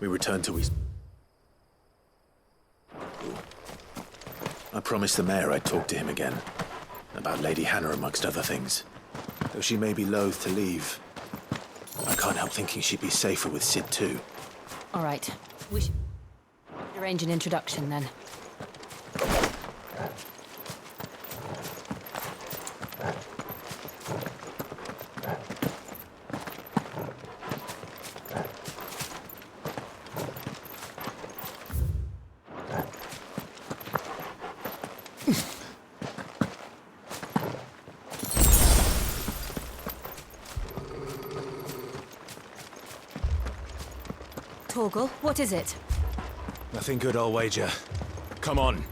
We return to his... I promised the mayor I'd talk to him again. About Lady Hannah, amongst other things. Though she may be loath to leave, I can't help thinking she'd be safer with Sid too. All right. We should arrange an introduction then. Torgal, what is it? Nothing good, I'll wager. Come on.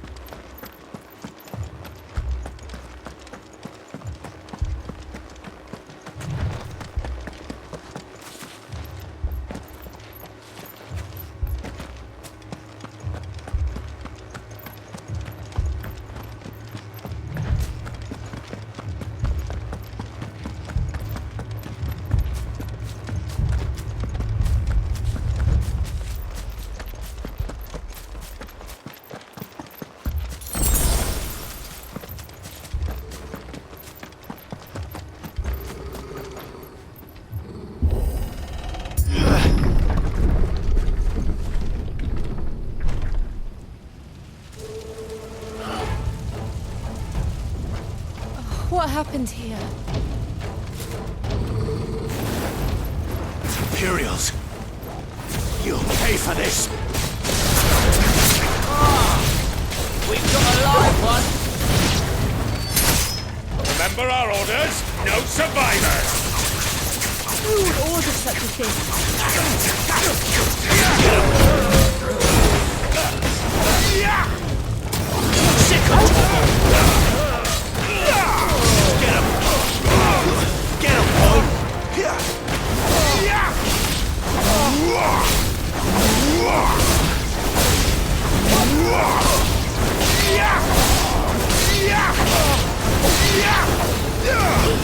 What happened here? Imperials! You'll pay for this! We've got a live one! Remember our orders? No survivors! Who would order such a thing? Sick of trouble! Get him! Get him, boy!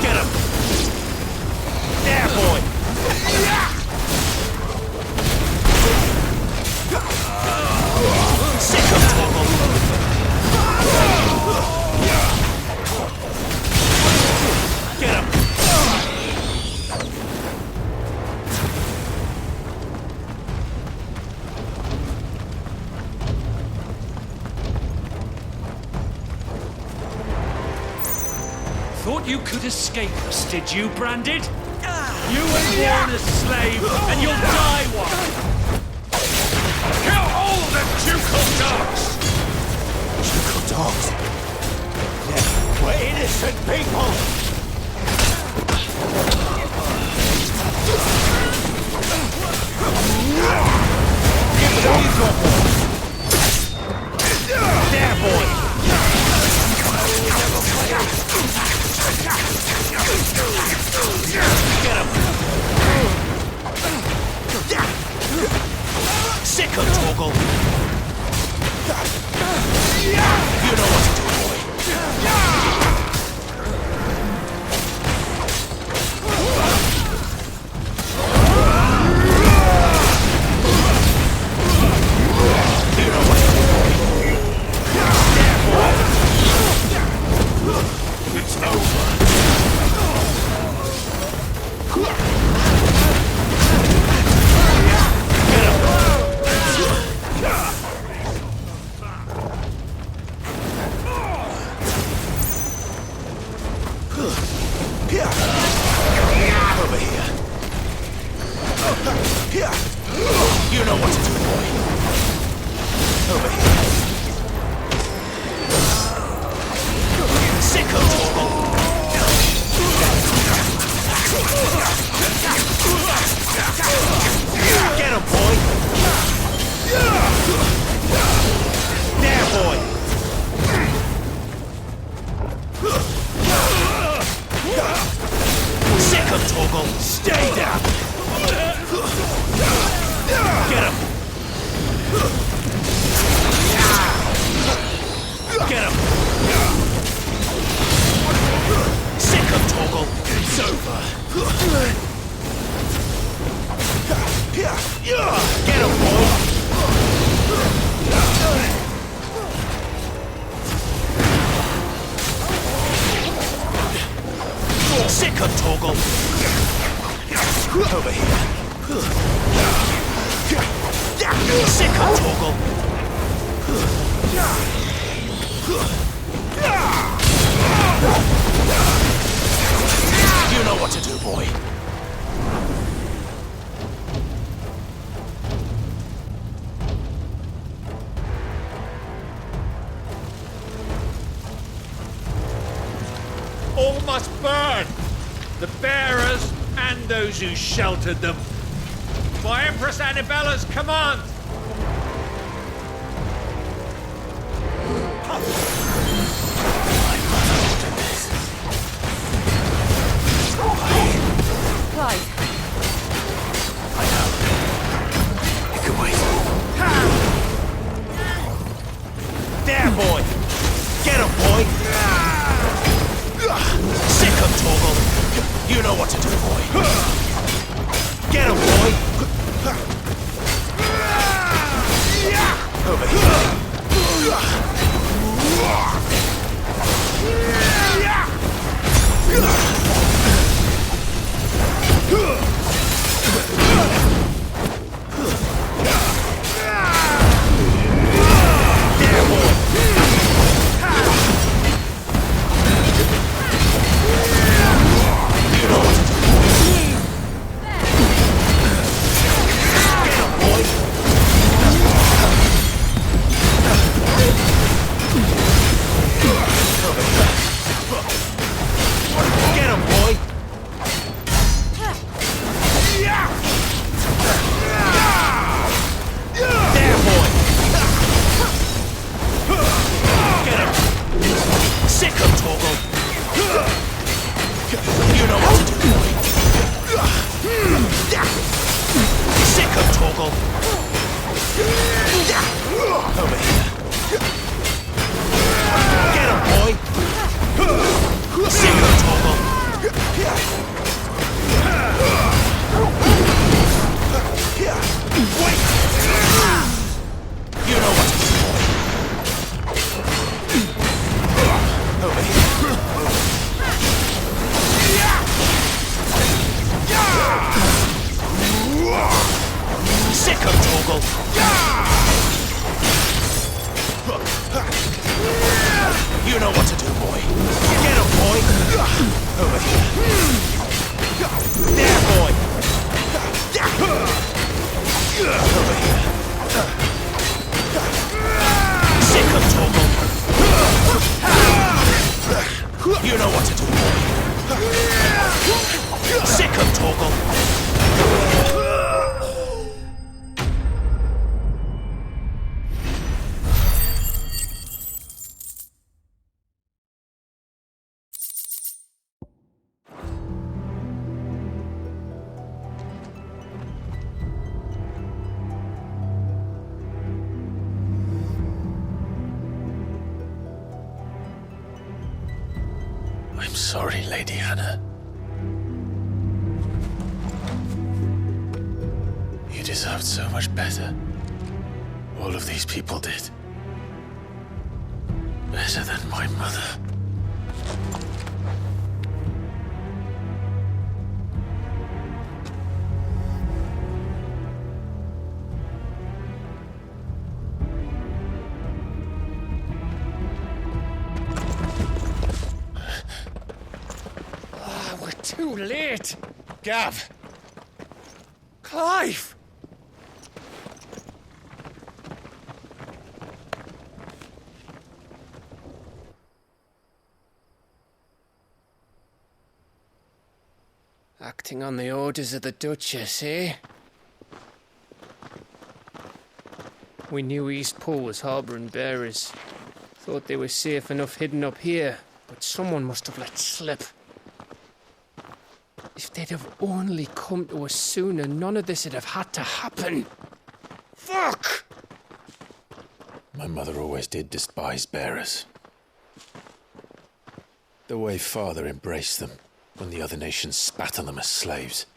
Get him! There, boy! Sick of trouble! Get him! Thought you could escape us, did you, Branded? You were born a slave, and you'll die one! Kill all the ducal dogs! Ducal dogs? Yeah, we're innocent people! There, boy! Get him! Sick of Torgal! You know what to do, boy! Over here. Sick of Torgal. You know what to do, boy. All must burn! The bearers and those who sheltered them. By Empress Annabella's command! Clive. I know. You can wait. There, boy. Get him, boy. Sick of Torgal. You know what to do, boy. Get him, boy. Over here. You know what to do, boy. Get him, boy. Over here. There, boy. Over here. Sick of Torgal. You know what to do, boy. Sick of Torgal. I'm sorry, Lady Hannah. You deserved so much better. All of these people did. Better than my mother. Too late! Gav! Clive! Acting on the orders of the Duchess, eh? We knew Eastpool was harbouring bearers. Thought they were safe enough hidden up here, but someone must have let slip. If they'd have only come to us sooner, none of this would have had to happen. Fuck! My mother always did despise bearers. The way Father embraced them when the other nations spat on them as slaves.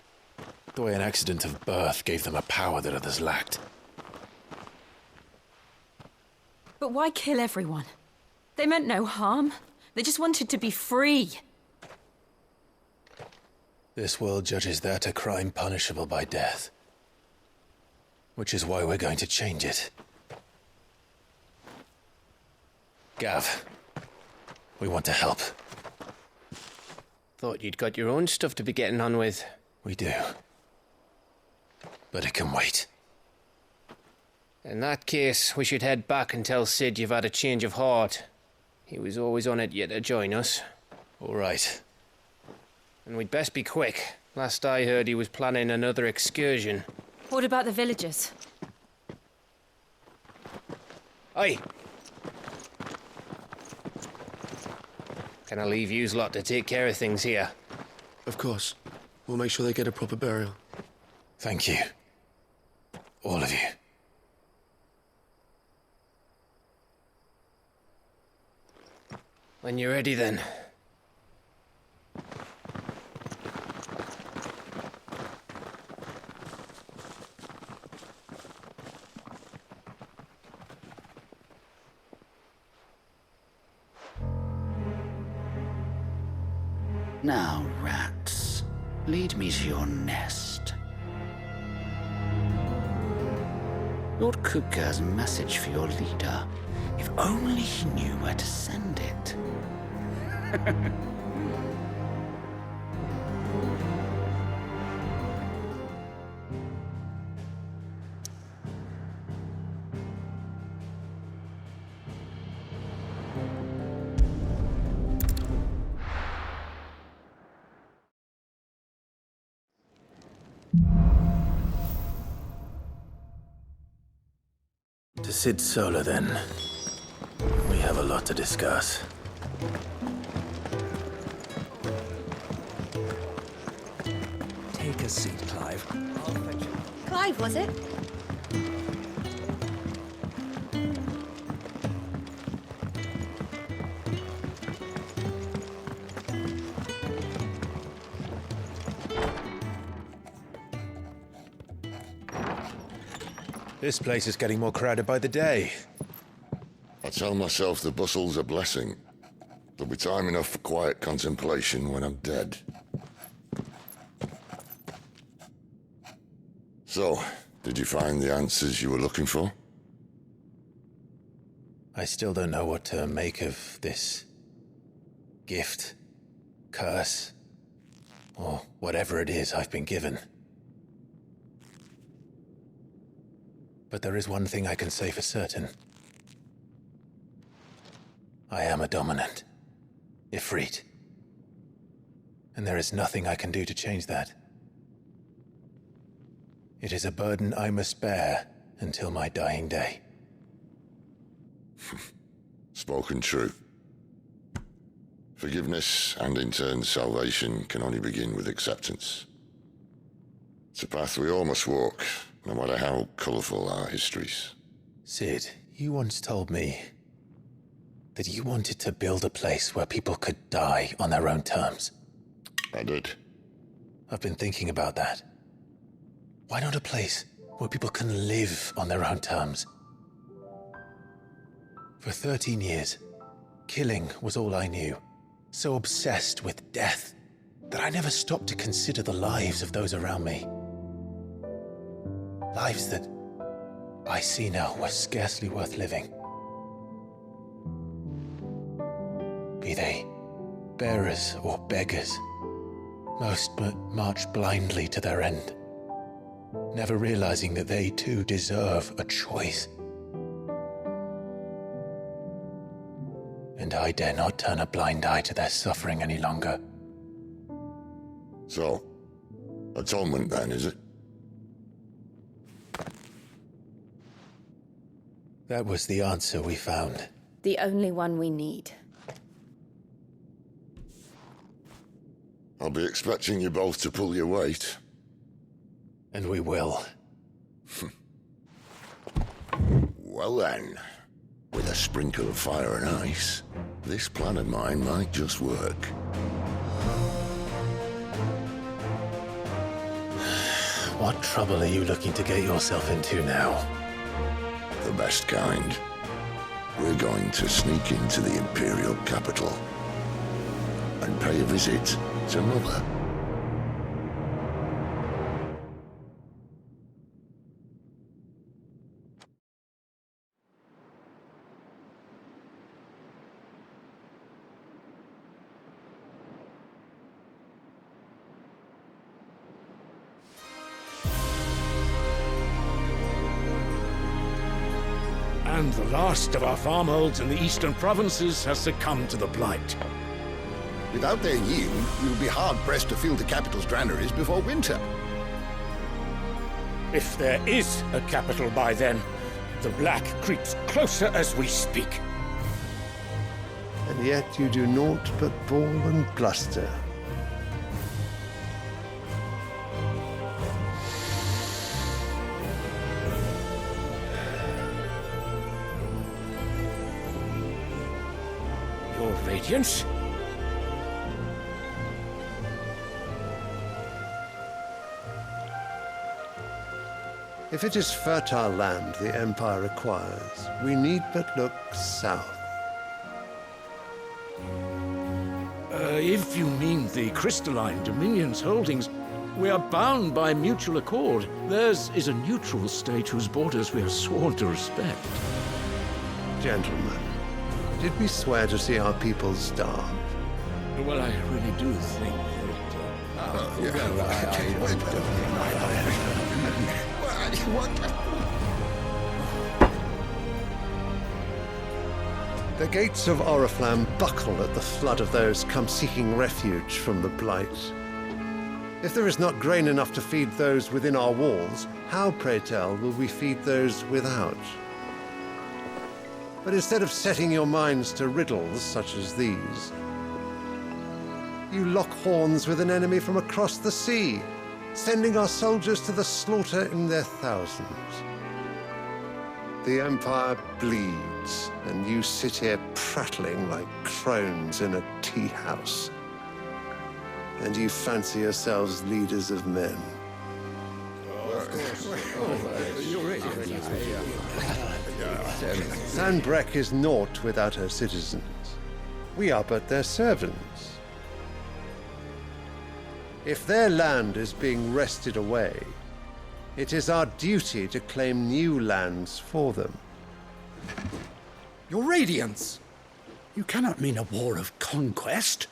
The way an accident of birth gave them a power that others lacked. But why kill everyone? They meant no harm. They just wanted to be free. This world judges that a crime punishable by death. Which is why we're going to change it. Gav, we want to help. Thought you'd got your own stuff to be getting on with. We do. But it can wait. In that case, we should head back and tell Sid you've had a change of heart. He was always on it yet to join us. All right. And we'd best be quick. Last I heard, he was planning another excursion. What about the villagers? Aye. Can I leave yous lot to take care of things here? Of course. We'll make sure they get a proper burial. Thank you. All of you. When you're ready, then. Now, rats, lead me to your nest. Lord Cook has a message for your leader. If only he knew where to send it. To Sid Solar, then. We have a lot to discuss. Take a seat, Clive. Clive, was it? This place is getting more crowded by the day. I tell myself the bustle's a blessing. There'll be time enough for quiet contemplation when I'm dead. So, did you find the answers you were looking for? I still don't know what to make of this gift, curse, or whatever it is I've been given. But there is one thing I can say for certain. I am a dominant, Ifrit. And there is nothing I can do to change that. It is a burden I must bear until my dying day. Spoken true. Forgiveness, and in turn salvation, can only begin with acceptance. It's a path we all must walk, no matter how colourful our histories. Sid, you once told me that you wanted to build a place where people could die on their own terms. I did. I've been thinking about that. Why not a place where people can live on their own terms? For 13 years, killing was all I knew. So obsessed with death that I never stopped to consider the lives of those around me. Lives that I see now were scarcely worth living. Be they bearers or beggars, most march blindly to their end, never realizing that they too deserve a choice. And I dare not turn a blind eye to their suffering any longer. So, atonement then, is it? That was the answer we found. The only one we need. I'll be expecting you both to pull your weight. And we will. Well then, with a sprinkle of fire and ice, this plan of mine might just work. What trouble are you looking to get yourself into now? The best kind. We're going to sneak into the Imperial capital and pay a visit to Mother. And the last of our farmholds in the eastern provinces has succumbed to the blight. Without their yield, we'll be hard-pressed to fill the capital's granaries before winter. If there is a capital by then, the black creeps closer as we speak. And yet you do naught but bawl and bluster. Your Radiance? If it is fertile land the Empire requires, we need but look south. If you mean the crystalline Dominion's holdings, we are bound by mutual accord. Theirs is a neutral state whose borders we are sworn to respect. Gentlemen, did we swear to see our people starve? Well, I really do think The gates of Oriflamme buckle at the flood of those come seeking refuge from the blight. If there is not grain enough to feed those within our walls, how, pray tell, will we feed those without? But instead of setting your minds to riddles such as these, you lock horns with an enemy from across the sea, sending our soldiers to the slaughter in their thousands. The Empire bleeds, and you sit here prattling like crones in a tea house. And you fancy yourselves leaders of men. Sandbreck is naught without her citizens. We are but their servants. If their land is being wrested away, it is our duty to claim new lands for them. Your Radiance! You cannot mean a war of conquest.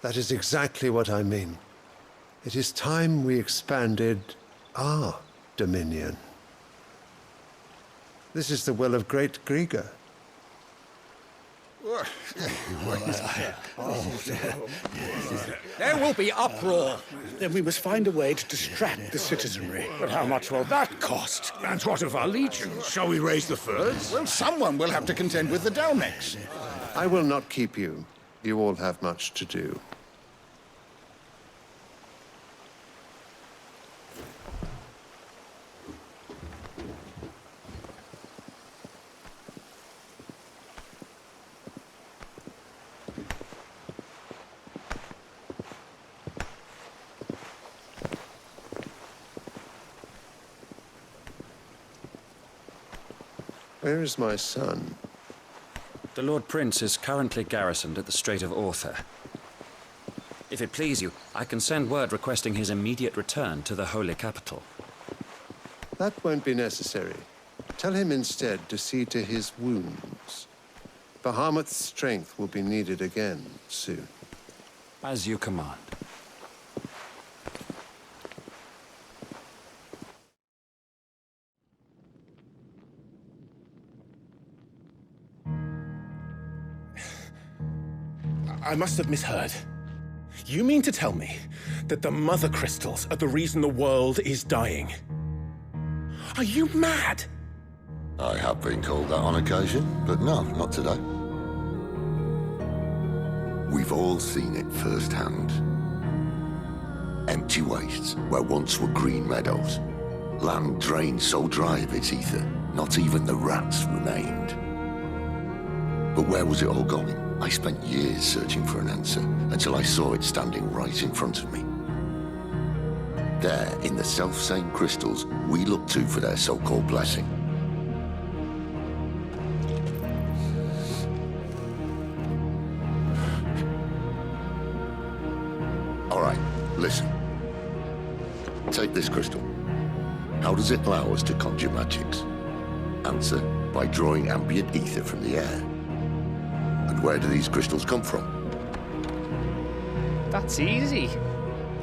That is exactly what I mean. It is time we expanded our dominion. This is the will of great Grieger. There will be uproar. Then we must find a way to distract the citizenry. But how much will that cost? And what of our legions? Shall we raise the furs? Well, someone will have to contend with the Dalmex. I will not keep you. You all have much to do. Where is my son? The Lord Prince is currently garrisoned at the Strait of Arthur. If it please you, I can send word requesting his immediate return to the Holy Capital. That won't be necessary. Tell him instead to see to his wounds. Bahamut's strength will be needed again soon. As you command. I must have misheard. You mean to tell me that the Mother Crystals are the reason the world is dying? Are you mad? I have been called that on occasion, but no, not today. We've all seen it firsthand. Empty wastes where once were green meadows. Land drained so dry of its ether, not even the rats remained. But where was it all going? I spent years searching for an answer, until I saw it standing right in front of me. There, in the self-same crystals we look to for their so-called blessing. All right, listen. Take this crystal. How does it allow us to conjure magics? Answer, by drawing ambient ether from the air. And where do these crystals come from? That's easy.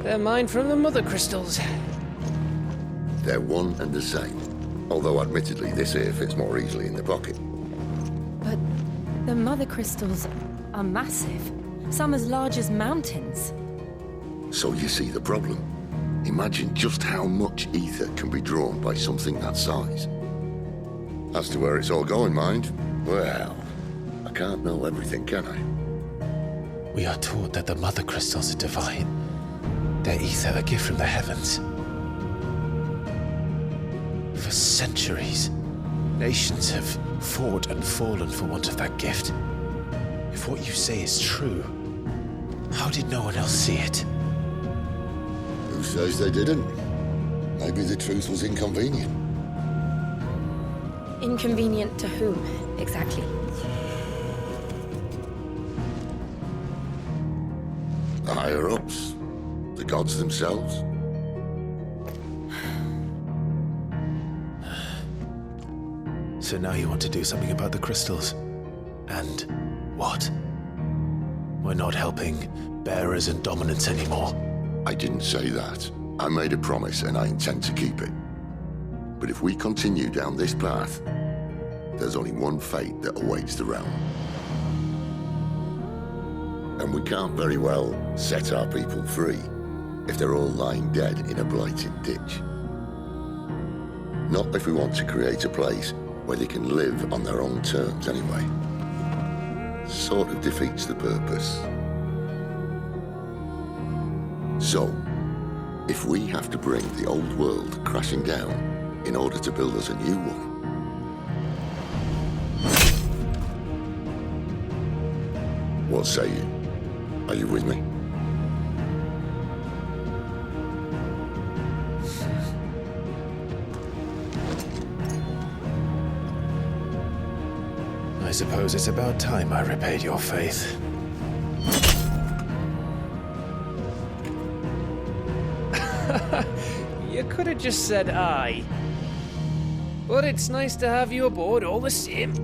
They're mine from the Mother Crystals. They're one and the same. Although admittedly this here fits more easily in the pocket. But the mother crystals are massive. Some as large as mountains. So you see the problem. Imagine just how much ether can be drawn by something that size. As to where it's all going, mind, well, I can't know everything, can I? We are taught that the mother crystals are divine. Their ether a gift from the heavens. For centuries, nations have fought and fallen for want of that gift. If what you say is true, how did no one else see it? Who says they didn't? Maybe the truth was inconvenient. Inconvenient to whom, exactly? The higher-ups? The gods themselves? So now you want to do something about the crystals? And what? We're not helping bearers and dominants anymore. I didn't say that. I made a promise and I intend to keep it. But if we continue down this path, there's only one fate that awaits the realm. And we can't very well set our people free if they're all lying dead in a blighted ditch. Not if we want to create a place where they can live on their own terms anyway. Sort of defeats the purpose. So, if we have to bring the old world crashing down in order to build us a new one, what say you? Are you with me? I suppose it's about time I repaid your faith. You could have just said aye. But it's nice to have you aboard all the same.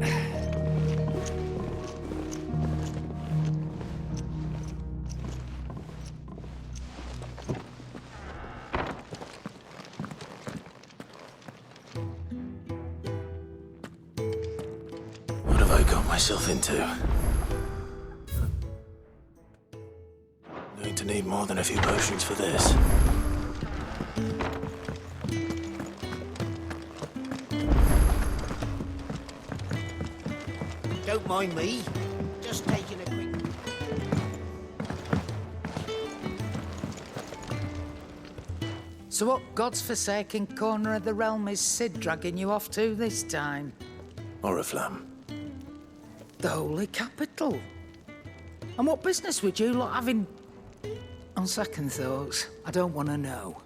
What have I got myself into? Going to need more than a few potions for this. Don't mind me. Just taking a quick... So what God's forsaken corner of the realm is Sid dragging you off to this time? Oriflamme. The holy capital. And what business would you lot having... On second thoughts, I don't want to know.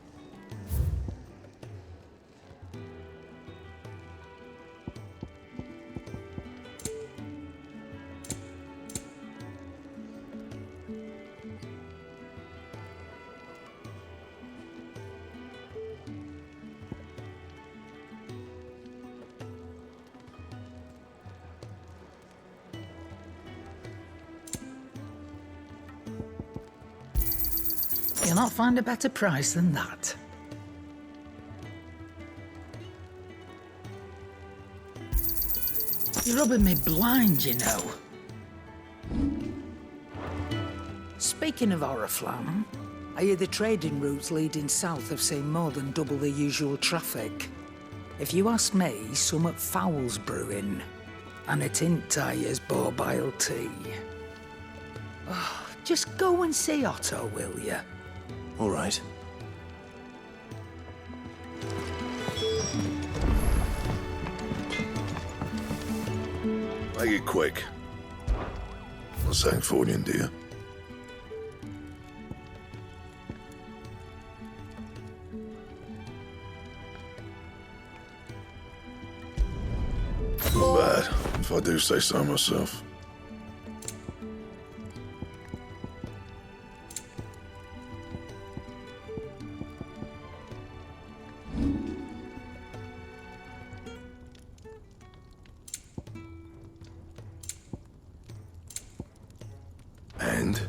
You'll not find a better price than that. You're rubbing me blind, you know. Speaking of Oriflamme, I hear the trading routes leading south have seen more than double the usual traffic. If you ask me, summat foul's brewing, and it ain't Tyre's borbile tea. Oh, just go and see Otto, will you? All right. Make it quick. Not saying Fornian, do you? Not bad, if I do say so myself. And?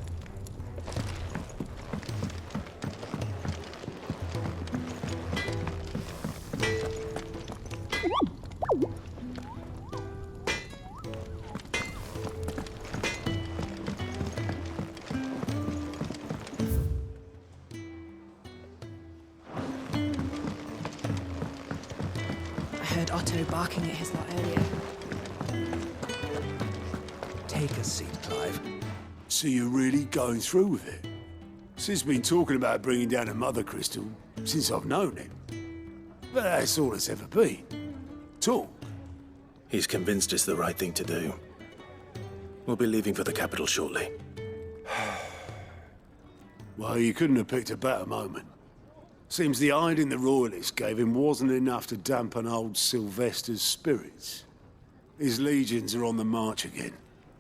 heard Otto barking at his lot earlier. Take a seat, Clive. So you're really going through with it? Sid's been talking about bringing down a mother crystal since I've known him. But that's all it's ever been. Talk. He's convinced it's the right thing to do. We'll be leaving for the capital shortly. Well, you couldn't have picked a better moment. Seems the hiding the Royalists gave him wasn't enough to dampen old Sylvester's spirits. His legions are on the march again.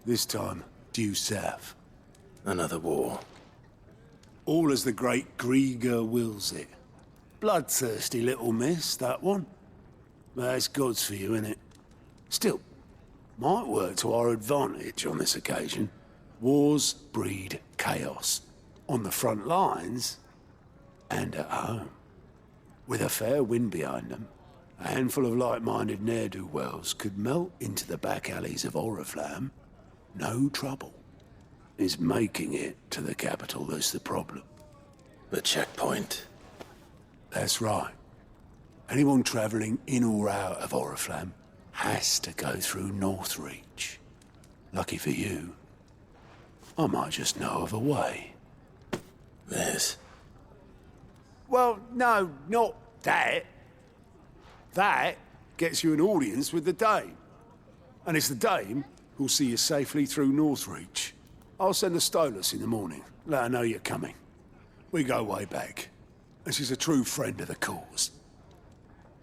This time, due south. Another war. All as the great Grieger wills it. Bloodthirsty little miss, that one. But that's God's for you, innit? Still, might work to our advantage on this occasion. Wars breed chaos. On the front lines, and at home. With a fair wind behind them, a handful of like-minded ne'er-do-wells could melt into the back alleys of Oriflamme. No trouble. It's making it to the capital that's the problem. The checkpoint. That's right. Anyone travelling in or out of Oriflamme has to go through Northreach. Lucky for you, I might just know of a way. This? Well, no, not that. That gets you an audience with the Dame. And it's the Dame who'll see you safely through Northreach. I'll send a Stolas in the morning, let her know you're coming. We go way back, and she's a true friend of the cause.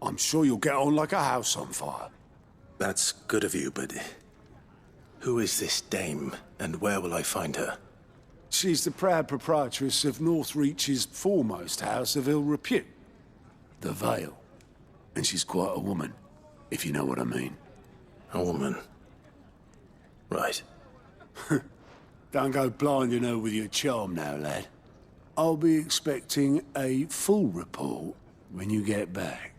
I'm sure you'll get on like a house on fire. That's good of you, but who is this Dame, and where will I find her? She's the proud proprietress of Northreach's foremost house of ill repute, the Vale. And she's quite a woman, if you know what I mean. A woman? Right. Don't go blinding her with your charm now, lad. I'll be expecting a full report when you get back.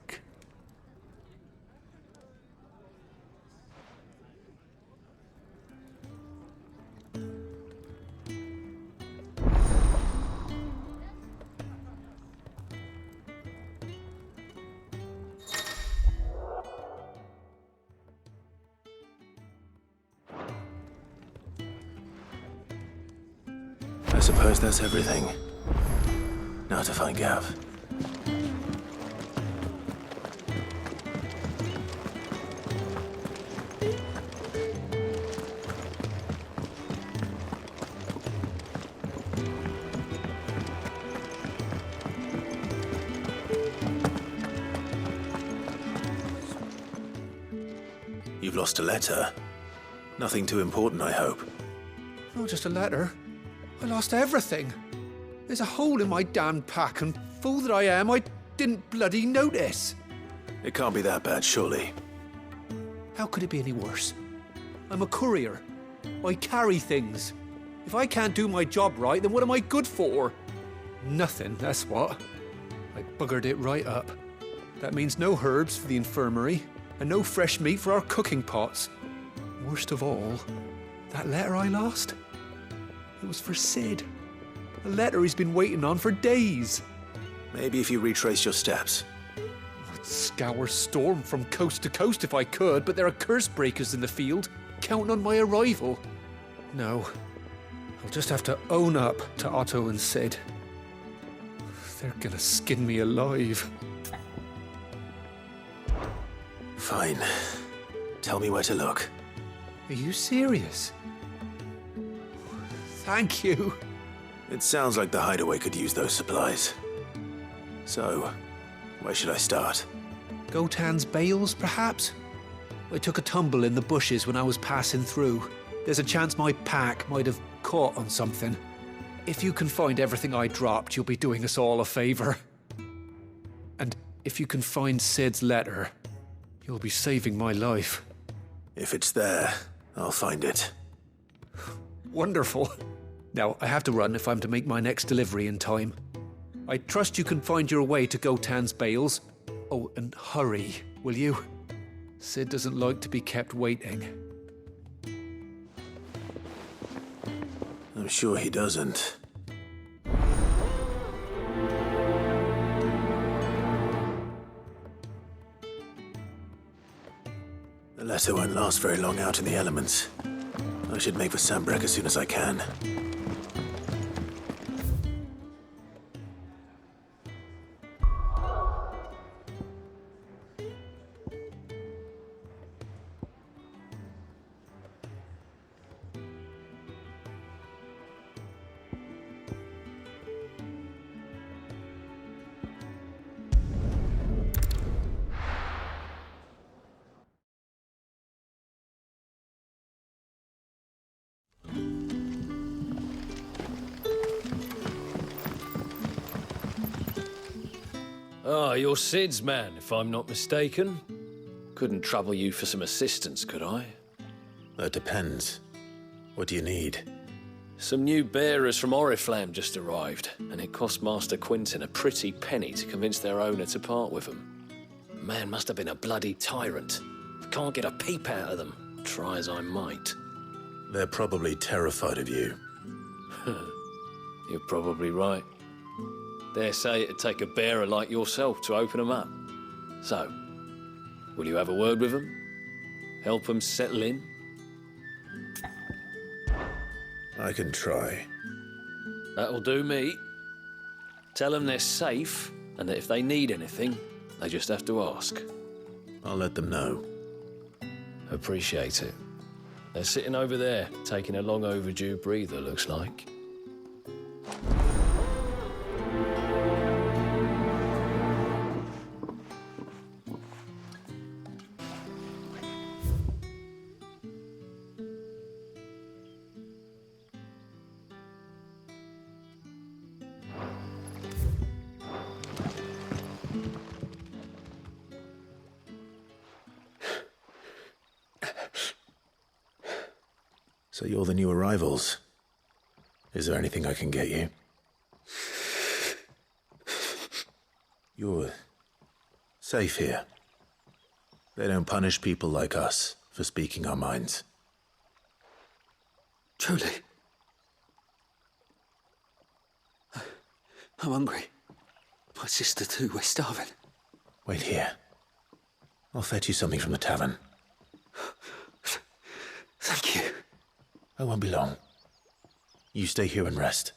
I suppose that's everything. Now to find Gav. You've lost a letter. Nothing too important, I hope. Not just a letter. I lost everything. There's a hole in my damn pack, and fool that I am, I didn't bloody notice. It can't be that bad, surely. How could it be any worse? I'm a courier. I carry things. If I can't do my job right, then what am I good for? Nothing, that's what. I buggered it right up. That means no herbs for the infirmary, and no fresh meat for our cooking pots. Worst of all, that letter I lost? It was for Sid. A letter he's been waiting on for days. Maybe if you retrace your steps. I'd scour Storm from coast to coast if I could, but there are curse breakers in the field, counting on my arrival. No, I'll just have to own up to Otto and Sid. They're gonna skin me alive. Fine. Tell me where to look. Are you serious? Thank you. It sounds like the hideaway could use those supplies. So, where should I start? Gotan's bales, perhaps? I took a tumble in the bushes when I was passing through. There's a chance my pack might have caught on something. If you can find everything I dropped, you'll be doing us all a favor. And if you can find Sid's letter, you'll be saving my life. If it's there, I'll find it. Wonderful. Now, I have to run if I'm to make my next delivery in time. I trust you can find your way to Gotan's bales. Oh, and hurry, will you? Sid doesn't like to be kept waiting. I'm sure he doesn't. letter won't last very long out in the elements. I should make for Sambrek as soon as I can. Ah, you're Sid's man, if I'm not mistaken. Couldn't trouble you for some assistance, could I? That depends. What do you need? Some new bearers from Oriflamme just arrived, and it cost Master Quinton a pretty penny to convince their owner to part with them. Man must have been a bloody tyrant. Can't get a peep out of them, try as I might. They're probably terrified of you. You're probably right. Dare say it'd take a bearer like yourself to open them up. So, will you have a word with them? Help them settle in? I can try. That'll do me. Tell them they're safe, and that if they need anything, they just have to ask. I'll let them know. Appreciate it. They're sitting over there, taking a long overdue breather, looks like. So you're the new arrivals. Is there anything I can get you? You're safe here. They don't punish people like us for speaking our minds. Truly. I'm hungry. My sister too, we're starving. Wait here. I'll fetch you something from the tavern. Thank you. I won't be long. You stay here and rest.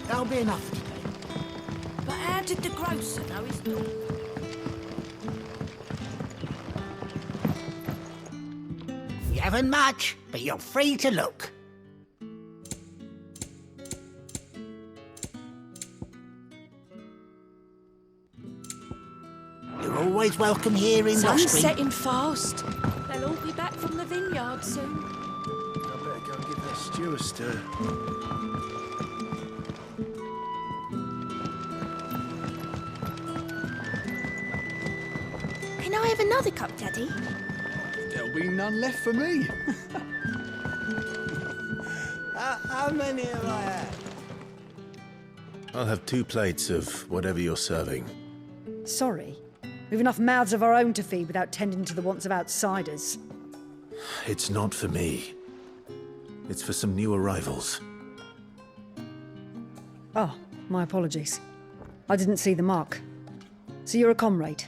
That'll be enough today. But how did the grocer know his daughter? You haven't much, but you're free to look. You're always welcome here in Sun's Lostring. setting fast. They'll all be back from the vineyard soon. I better go and give that stew a stir. Can I have another cup, Daddy? There'll be none left for me. How many have I had? I'll have 2 plates of whatever you're serving. Sorry. We've enough mouths of our own to feed without tending to the wants of outsiders. It's not for me. It's for some new arrivals. Oh, my apologies. I didn't see the mark. So you're a comrade.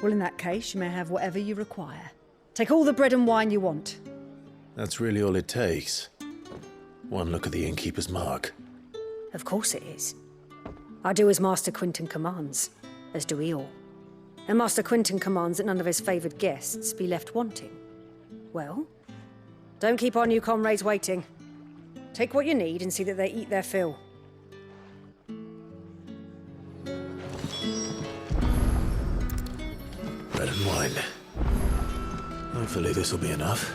Well, in that case, you may have whatever you require. Take all the bread and wine you want. That's really all it takes. One look at the innkeeper's mark. Of course it is. I do as Master Quinton commands, as do we all. And Master Quinton commands that none of his favoured guests be left wanting. Well, don't keep our new comrades waiting. Take what you need and see that they eat their fill. Bread and wine. Hopefully this will be enough.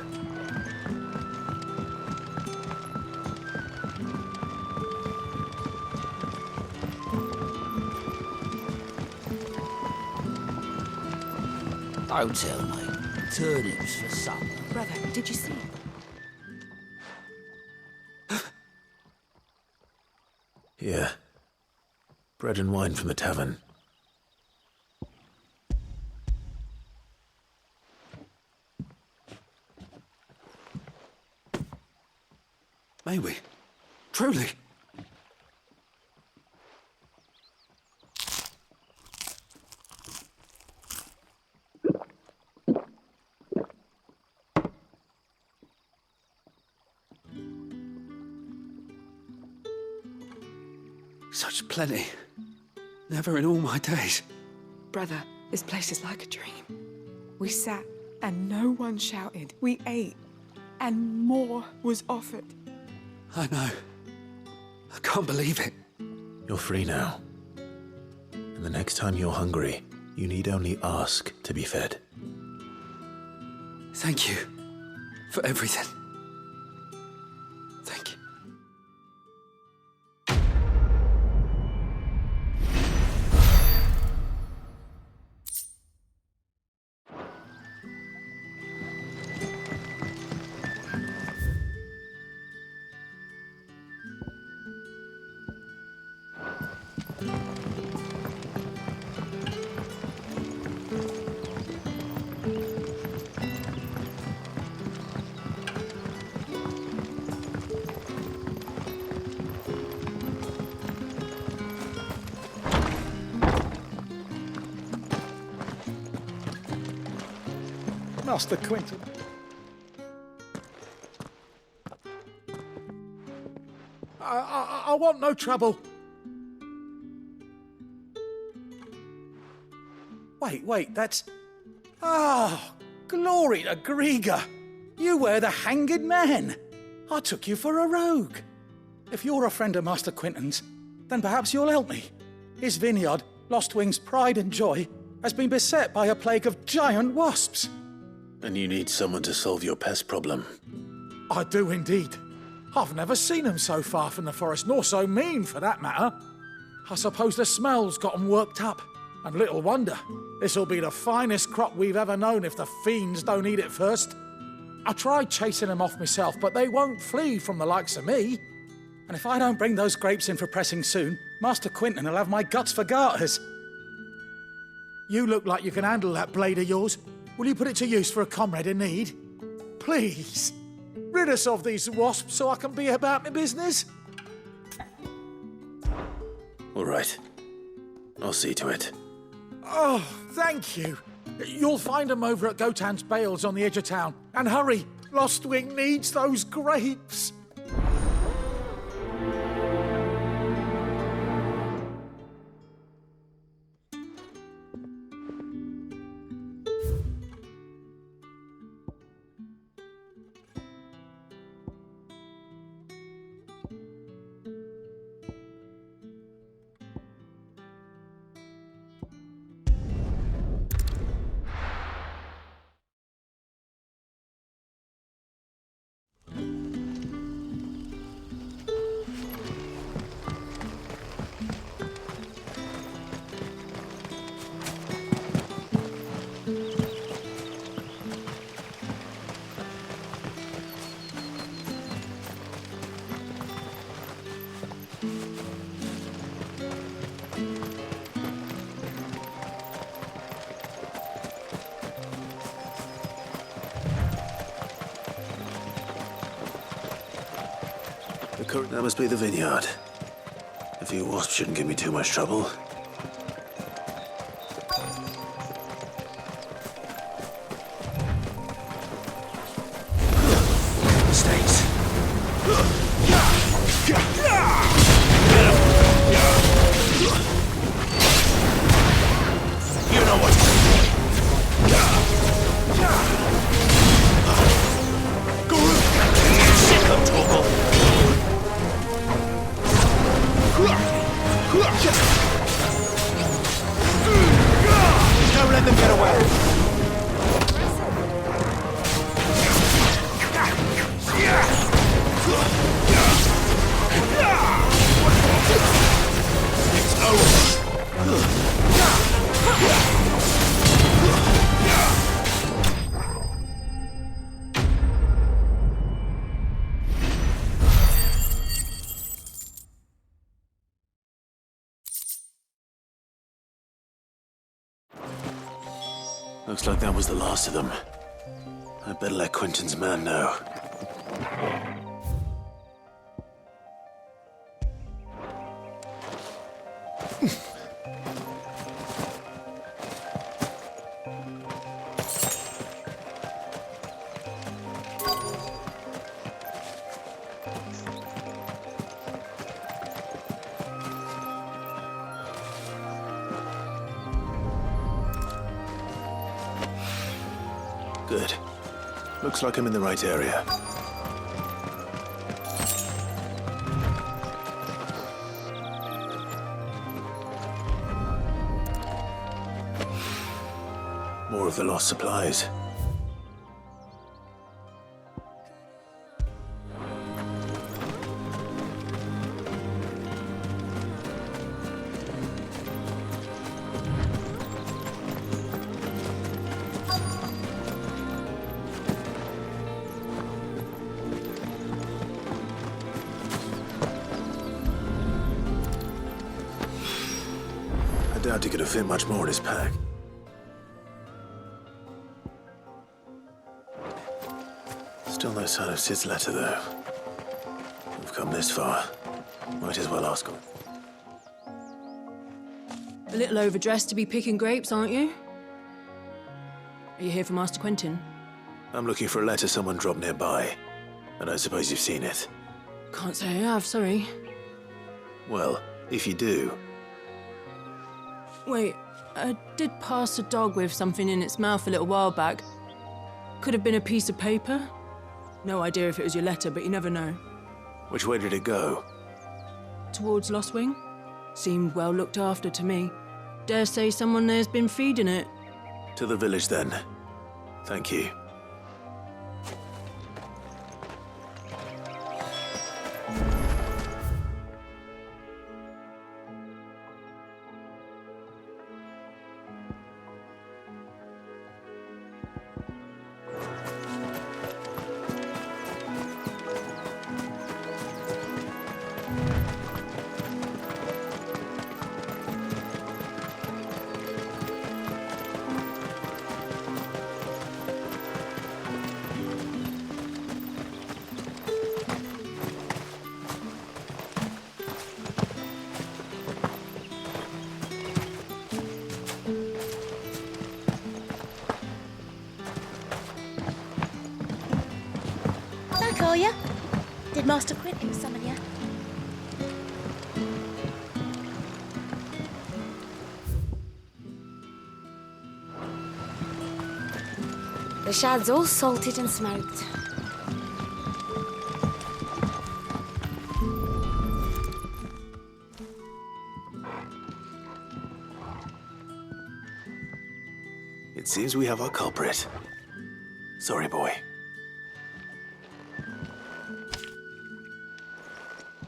Don't tell me. Turnips for supper. Brother, did you see? Here. Bread and wine from the tavern. May we? Truly? Such plenty. Never in all my days. Brother, this place is like a dream. We sat and no one shouted. We ate and more was offered. I know. I can't believe it. You're free now. And the next time you're hungry, you need only ask to be fed. Thank you for everything. Thank you. Master Quentin. I want no trouble. Wait, that's... Ah, glory to Griga. You were the hanged man. I took you for a rogue. If you're a friend of Master Quentin's, then perhaps you'll help me. His vineyard, Lostwing's pride and joy, has been beset by a plague of giant wasps. And you need someone to solve your pest problem. I do indeed. I've never seen them so far from the forest, nor so mean, for that matter. I suppose the smell's got them worked up. And little wonder. This'll be the finest crop we've ever known if the fiends don't eat it first. I tried chasing them off myself, but they won't flee from the likes of me. And if I don't bring those grapes in for pressing soon, Master Quentin will have my guts for garters. You look like you can handle that blade of yours. Will you put it to use for a comrade in need? Please, rid us of these wasps so I can be about my business. All right. I'll see to it. Oh, thank you. You'll find them over at Gotan's Bales on the edge of town. And hurry, Lostwing needs those grapes. That must be the vineyard. A few wasps shouldn't give me too much trouble. Mistakes. You know what to do. Sick of trouble. Don't let them get away. It's over. Looks like that was the last of them. I'd better let Quentin's man know. Good. Looks like I'm in the right area. More of the lost supplies. I doubt he could have fit much more in his pack. Still no sign of Sid's letter, though. We've come this far. Might as well ask him. A little overdressed to be picking grapes, aren't you? Are you here for Master Quentin? I'm looking for a letter someone dropped nearby, and I suppose you've seen it. Can't say I have, sorry. Well, if you do... Wait, I did pass a dog with something in its mouth a little while back. Could have been a piece of paper. No idea if it was your letter, but you never know. Which way did it go? Towards Lost Wing. Seemed well looked after to me. Dare say someone there's been feeding it. To the village, then. Thank you. Back, are ya? Did Master Quentin summon ya? The shad's all salted and smoked. It seems we have our culprit. Sorry, boy.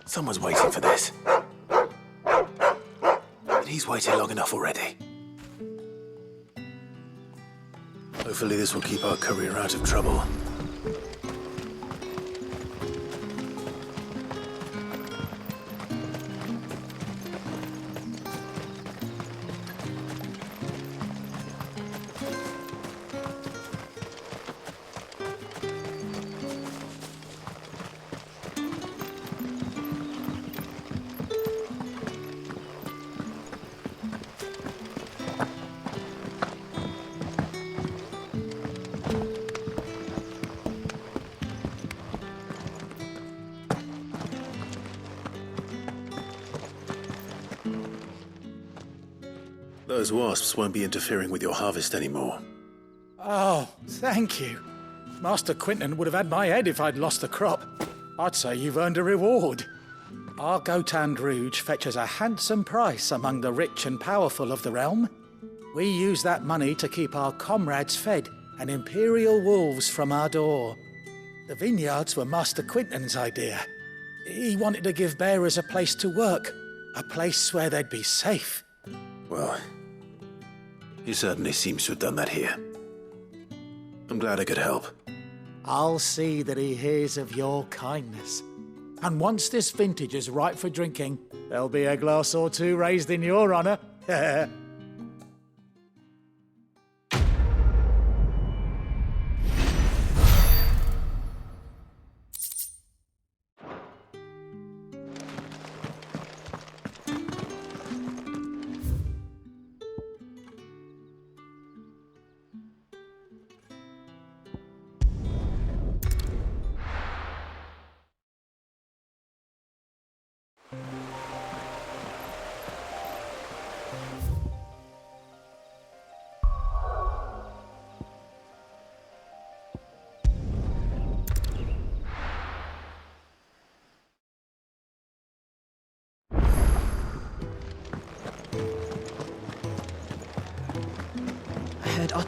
Someone's waiting for this. And he's waited long enough already. Hopefully this will keep our courier out of trouble. Those wasps won't be interfering with your harvest anymore. Oh, thank you. Master Quentin would have had my head if I'd lost the crop. I'd say you've earned a reward. Our Gotand Rouge fetches a handsome price among the rich and powerful of the realm. We use that money to keep our comrades fed and imperial wolves from our door. The vineyards were Master Quentin's idea. He wanted to give bearers a place to work, a place where they'd be safe. Well, he certainly seems to have done that here. I'm glad I could help. I'll see that he hears of your kindness. And once this vintage is ripe for drinking, there'll be a glass or two raised in your honor.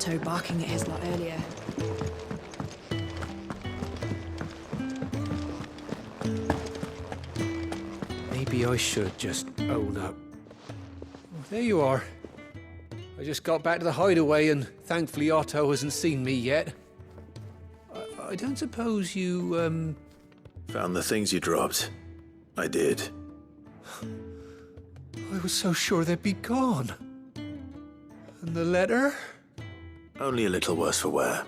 Otto barking at his lot earlier. Maybe I should just own up. Oh, there you are. I just got back to the hideaway and thankfully Otto hasn't seen me yet. I don't suppose you, Found the things you dropped. I did. I was so sure they'd be gone. And the letter? Only a little worse for wear.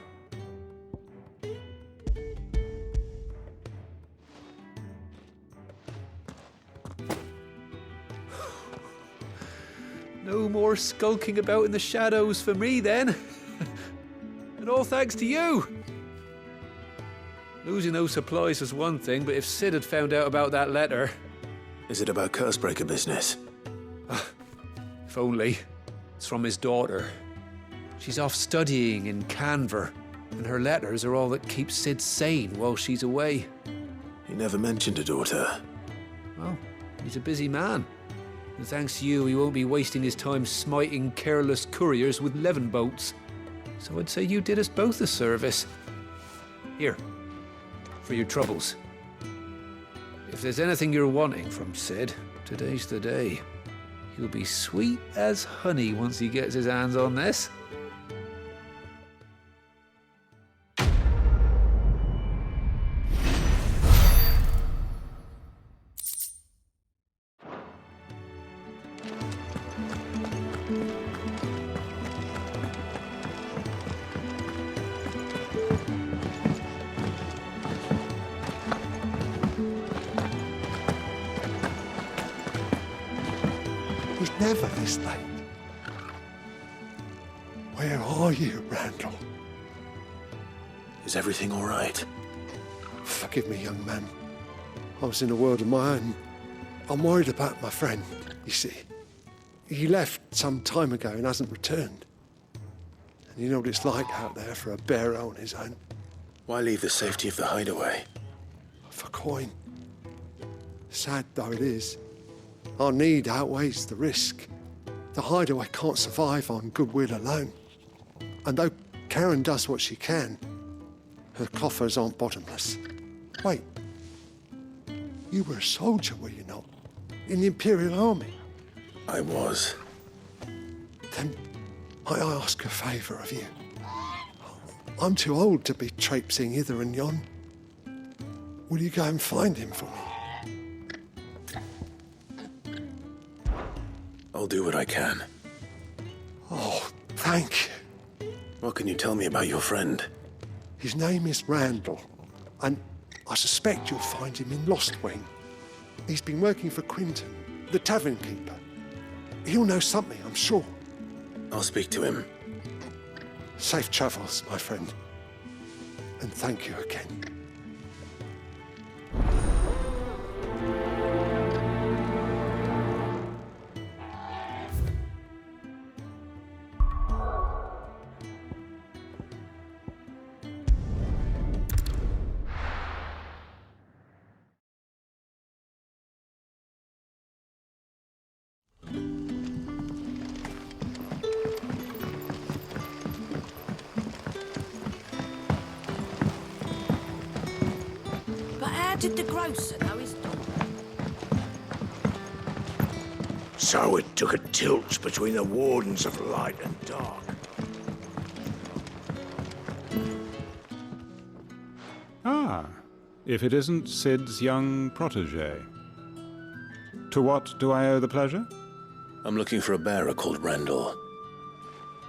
No more skulking about in the shadows for me, then. And all thanks to you. Losing those supplies was one thing, but if Sid had found out about that letter... Is it about Cursebreaker business? If only. It's from his daughter. She's off studying in Canver, and her letters are all that keeps Sid sane while she's away. He never mentioned a daughter. Well, he's a busy man. And thanks to you, he won't be wasting his time smiting careless couriers with levin boats. So I'd say you did us both a service. Here, for your troubles. If there's anything you're wanting from Sid, today's the day. He'll be sweet as honey once he gets his hands on this. He's never this late. Where are you, Randall? Is everything all right? Forgive me, young man. I was in a world of my own. I'm worried about my friend, you see. He left some time ago and hasn't returned. And you know what it's like out there for a bearer on his own. Why leave the safety of the hideaway? For coin. Sad though it is, our need outweighs the risk. The hideaway can't survive on goodwill alone. And though Karen does what she can, her coffers aren't bottomless. Wait, you were a soldier, were you not? In the Imperial Army? I was. Then I ask a favour of you. I'm too old to be traipsing hither and yon. Will you go and find him for me? I'll do what I can. Oh, thank you. What can you tell me about your friend? His name is Randall, and I suspect you'll find him in Lost Wing. He's been working for Quinton, the tavern keeper. He'll know something, I'm sure. I'll speak to him. Safe travels, my friend. And thank you again. How did the grocer know his dog? So it took a tilt between the wardens of light and dark. Ah, if it isn't Sid's young protege. To what do I owe the pleasure? I'm looking for a bearer called Randall.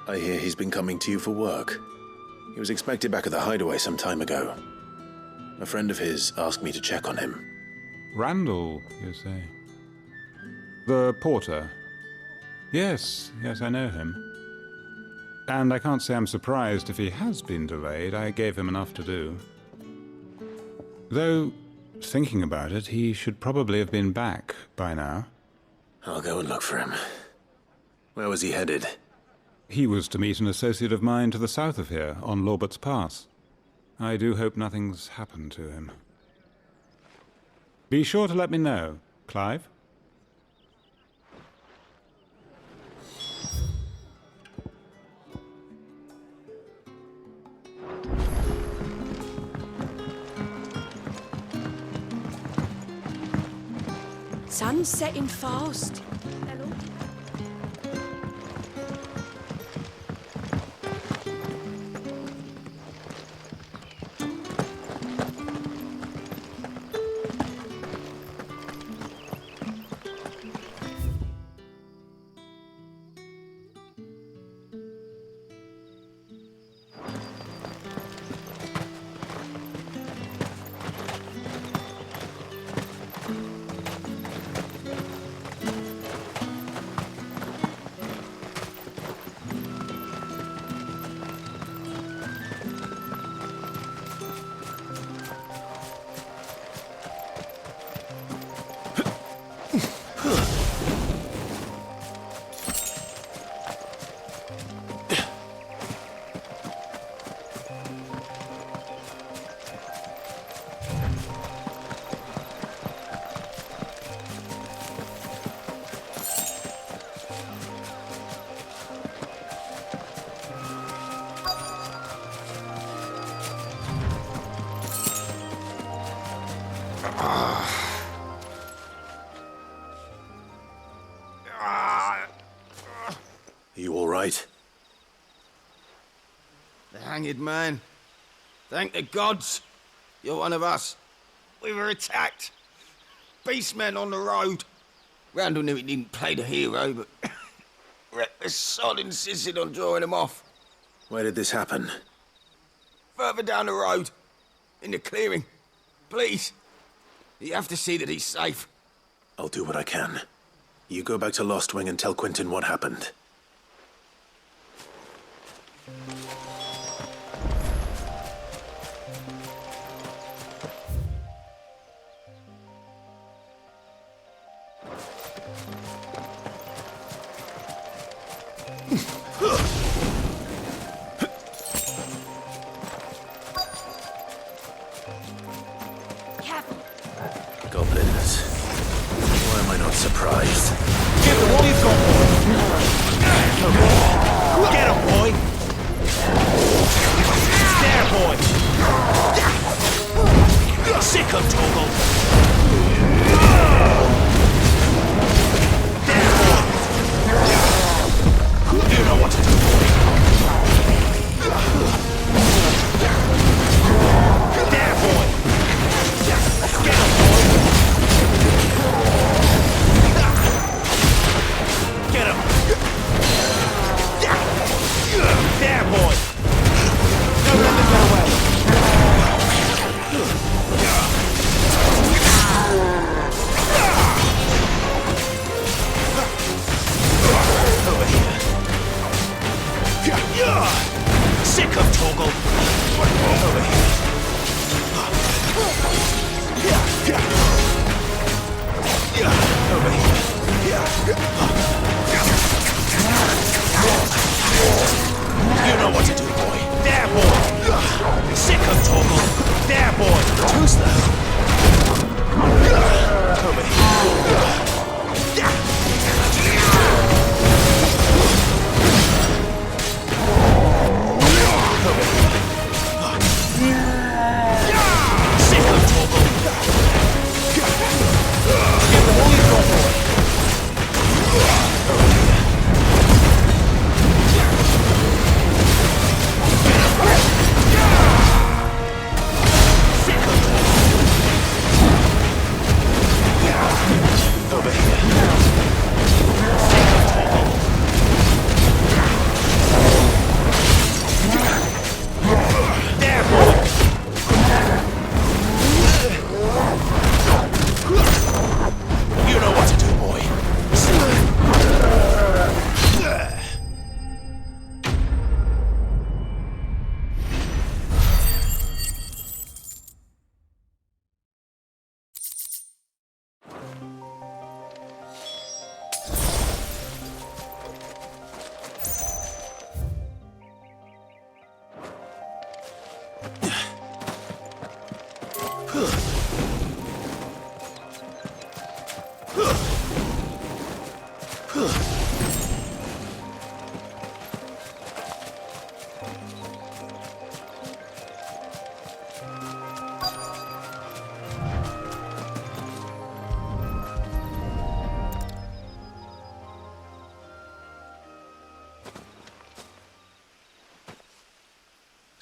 I hear he's been coming to you for work. He was expected back at the hideaway some time ago. A friend of his asked me to check on him. Randall, you say? The porter? Yes, I know him. And I can't say I'm surprised if he has been delayed. I gave him enough to do. Though, thinking about it, he should probably have been back by now. I'll go and look for him. Where was he headed? He was to meet an associate of mine to the south of here, on Lorbert's Pass. I do hope nothing's happened to him. Be sure to let me know, Clive. Sun's setting fast. You all right? The hanged man. Thank the gods. You're one of us. We were attacked. Beastmen on the road. Randall knew he didn't play the hero, but reckless sod insisted on drawing him off. Where did this happen? Further down the road. In the clearing. Please. You have to see that he's safe. I'll do what I can. You go back to Lost Wing and tell Quentin what happened. Goblins. Why am I not surprised? Give them all you've got, boy! Get him, boy! There, boy! Sick of Toggle! There, boy! You know what to do, boy! There, boy! Get him, boy! Get him! There, boy! Don't let them get away! Over here. Sick of Toggle! Over here. Over here. You know what to do, boy. There, boy. Sick of Toggle. There, boy. Who's that? Over here. Sick of Toggle. Give them all you've got, boy. Over here. There, boy. You know what to do, boy.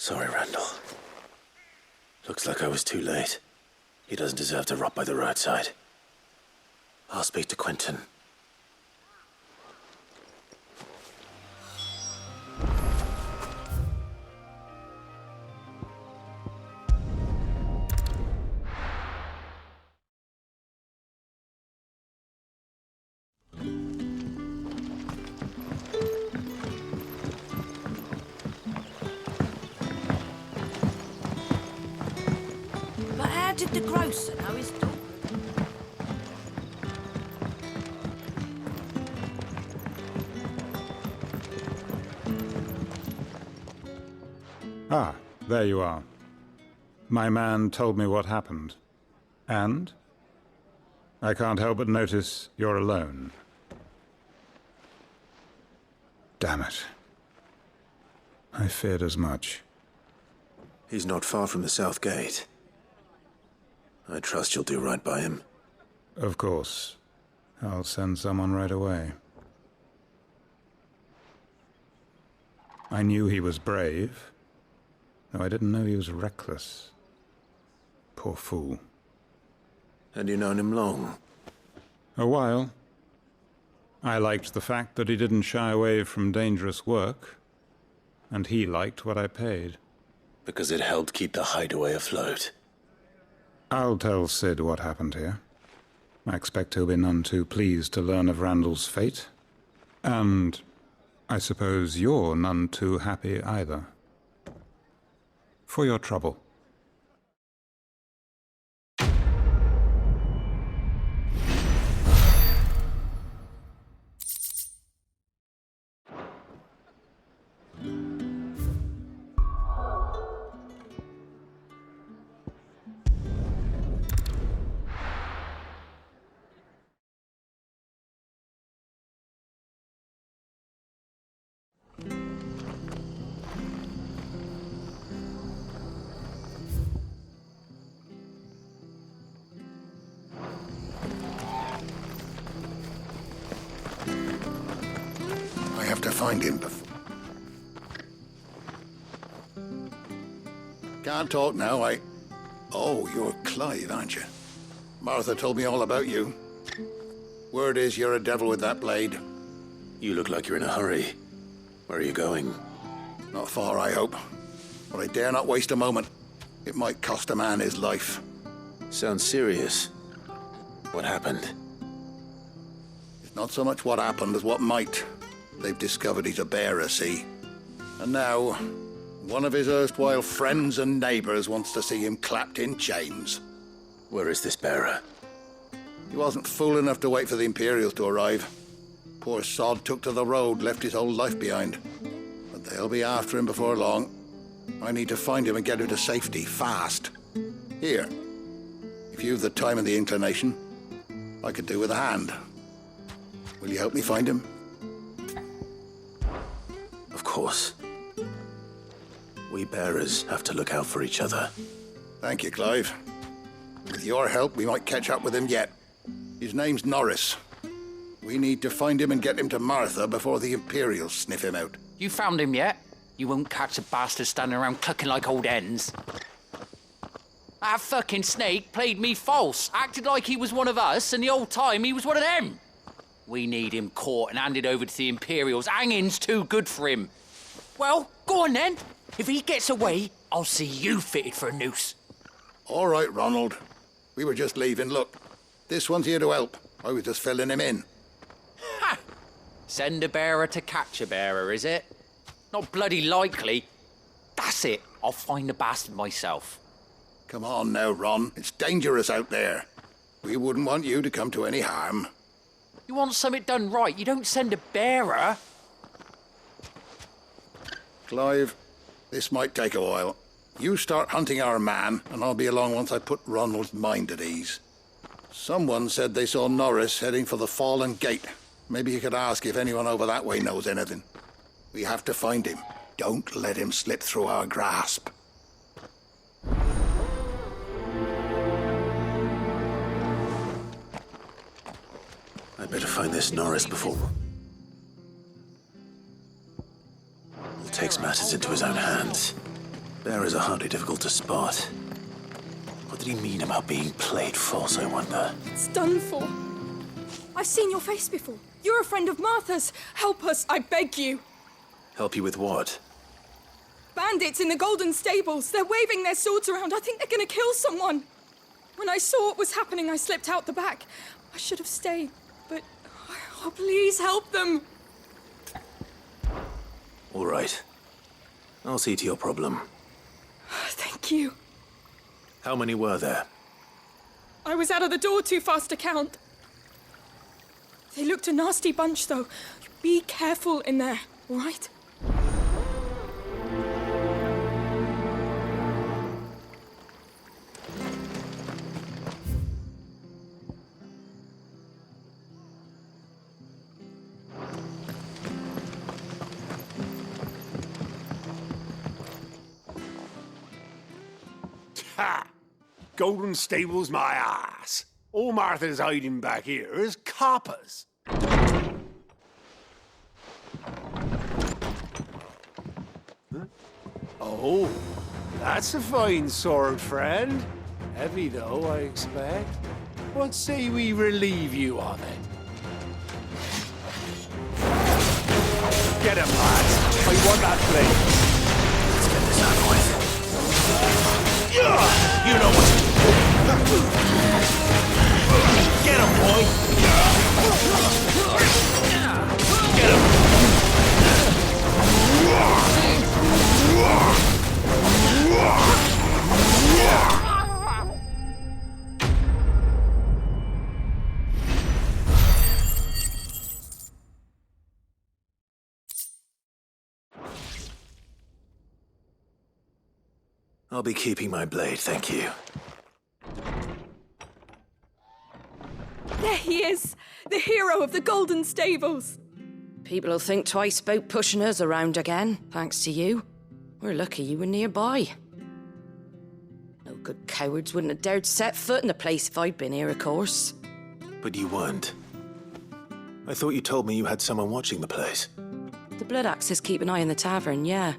Sorry, Randall. Looks like I was too late. He doesn't deserve to rot by the roadside. I'll speak to Quentin. But how did the grocer know his daughter? Ah, there you are. My man told me what happened. And? I can't help but notice you're alone. Damn it. I feared as much. He's not far from the South Gate. I trust you'll do right by him. Of course. I'll send someone right away. I knew he was brave, though I didn't know he was reckless. Poor fool. And you known him long? A while. I liked the fact that he didn't shy away from dangerous work, and he liked what I paid. Because it helped keep the hideaway afloat. I'll tell Sid what happened here. I expect he'll be none too pleased to learn of Randall's fate. And I suppose you're none too happy either. For your trouble. I have to find him before... Can't talk now, Oh, you're Clive, aren't you? Martha told me all about you. Word is you're a devil with that blade. You look like you're in a hurry. Where are you going? Not far, I hope. But I dare not waste a moment. It might cost a man his life. Sounds serious. What happened? It's not so much what happened as what might. They've discovered he's a bearer, see? And now, one of his erstwhile friends and neighbors wants to see him clapped in chains. Where is this bearer? He wasn't fool enough to wait for the Imperials to arrive. Poor sod took to the road, left his whole life behind. But they'll be after him before long. I need to find him and get him to safety, fast. Here, if you've the time and the inclination, I could do with a hand. Will you help me find him? Of course. We bearers have to look out for each other. Thank you, Clive. With your help, we might catch up with him yet. His name's Norris. We need to find him and get him to Martha before the Imperials sniff him out. You found him yet? You won't catch a bastard standing around clucking like old hens. That fucking snake played me false, acted like he was one of us, and the whole time he was one of them. We need him caught and handed over to the Imperials. Hanging's too good for him. Well, go on then. If he gets away, I'll see you fitted for a noose. All right, Ronald. We were just leaving. Look, this one's here to help. I was just filling him in. Ha! Send a bearer to catch a bearer, is it? Not bloody likely. That's it. I'll find the bastard myself. Come on now, Ron. It's dangerous out there. We wouldn't want you to come to any harm. You want something done right, you don't send a bearer. Clive, this might take a while. You start hunting our man, and I'll be along once I put Ronald's mind at ease. Someone said they saw Norris heading for the Fallen Gate. Maybe you could ask if anyone over that way knows anything. We have to find him. Don't let him slip through our grasp. I'd better find this Norris before... He takes matters into his own hands. Bearers are hardly difficult to spot. What did he mean about being played false, I wonder? It's done for. I've seen your face before. You're a friend of Martha's. Help us, I beg you. Help you with what? Bandits in the Golden Stables. They're waving their swords around. I think they're gonna kill someone. When I saw what was happening, I slipped out the back. I should have stayed, but... Oh, please help them. All right. I'll see to your problem. Thank you. How many were there? I was out of the door too fast to count. They looked a nasty bunch, though. Be careful in there, all right? Ha! Golden Stables my ass. All Martha's hiding back here is coppers. Huh? Oh, that's a fine sword, friend. Heavy though, I expect. What say we relieve you of it? Get him, lads. I want that blade. Let's get this over with. You know what to do. Get him, boy. Get him. I'll be keeping my blade, thank you. There he is, the hero of the Golden Stables. People will think twice about pushing us around again, thanks to you. We're lucky you were nearby. No good cowards wouldn't have dared set foot in the place if I'd been here, of course. But you weren't. I thought you told me you had someone watching the place. The Blood Axes keep an eye on the tavern, yeah.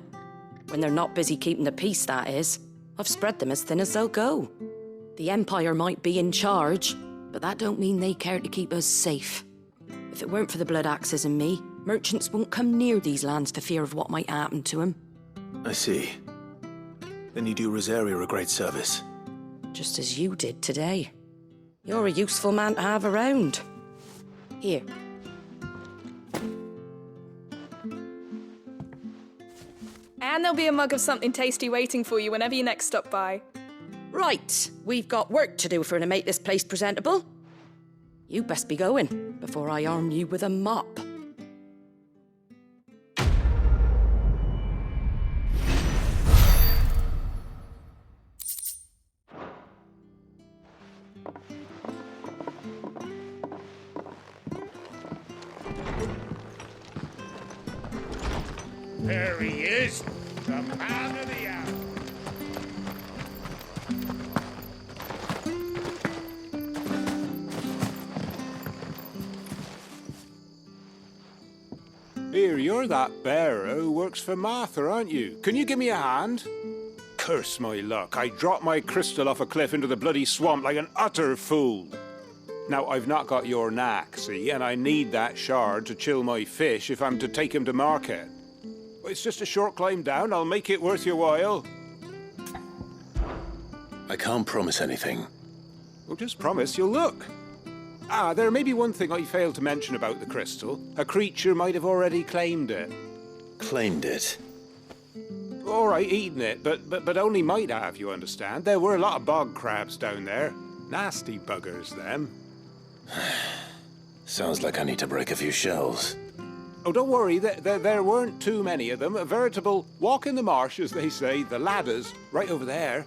When they're not busy keeping the peace, that is. I've spread them as thin as they'll go. The Empire might be in charge, but that don't mean they care to keep us safe. If it weren't for the Blood Axes and me, merchants won't come near these lands for fear of what might happen to them. I see. Then you do Rosaria a great service. Just as you did today. You're a useful man to have around. Here. And there'll be a mug of something tasty waiting for you whenever you next stop by. Right, we've got work to do if we're to make this place presentable. You best be going before I arm you with a mop. There he is, the man of the hour. Here, you're that bearer who works for Martha, aren't you? Can you give me a hand? Curse my luck, I dropped my crystal off a cliff into the bloody swamp like an utter fool. Now, I've not got your knack, see, and I need that shard to chill my fish if I'm to take him to market. It's just a short climb down. I'll make it worth your while. I can't promise anything. Well, just promise you'll look. Ah, there may be one thing I failed to mention about the crystal. A creature might have already claimed it. Claimed it? All right, eaten it, but only might have, you understand. There were a lot of bog crabs down there. Nasty buggers, them. Sounds like I need to break a few shells. Oh, don't worry, there weren't too many of them. A veritable walk in the marsh, as they say, the ladders, right over there.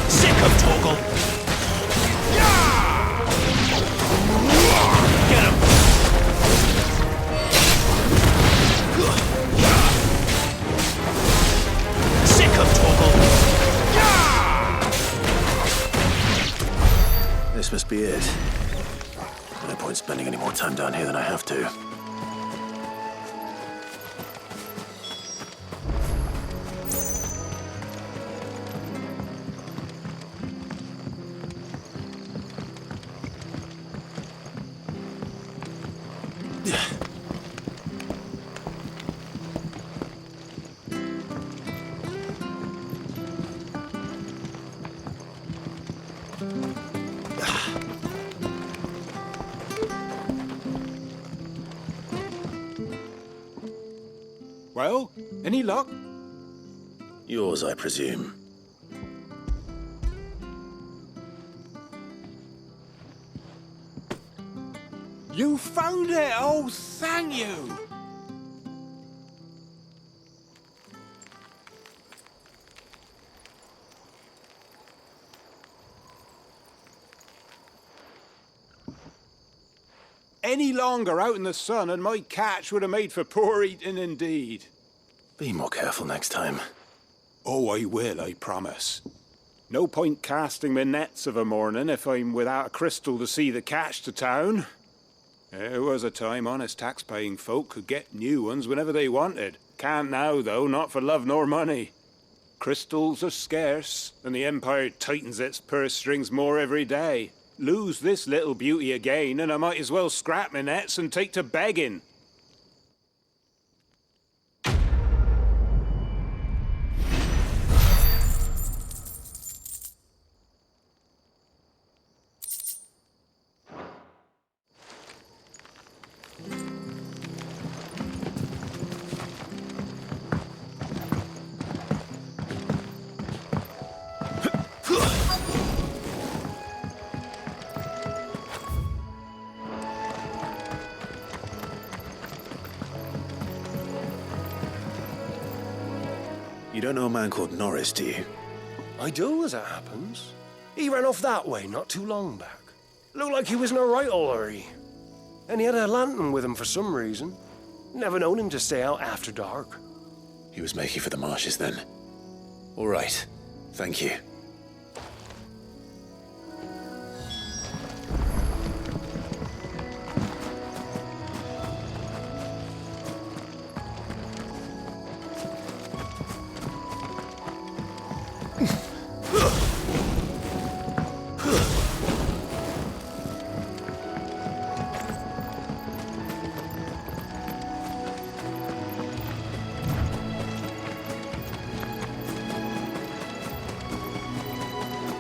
Sick of Torgal! Get him! Sick of Torgal! This must be it. No point spending any more time down here than I have to. Well, any luck? Yours, I presume. You found it! Oh, thank you! Any longer out in the sun and my catch would have made for poor eating indeed. Be more careful next time. Oh, I will, I promise. No point casting my nets of a morning if I'm without a crystal to see the catch to town. There was a time honest tax-paying folk could get new ones whenever they wanted. Can't now, though, not for love nor money. Crystals are scarce, and the Empire tightens its purse strings more every day. Lose this little beauty again, and I might as well scrap my nets and take to begging. You don't know a man called Norris, do you? I do, as it happens. He ran off that way not too long back. Looked like he was in a right old hurry. And he had a lantern with him for some reason. Never known him to stay out after dark. He was making for the marshes then. All right. Thank you.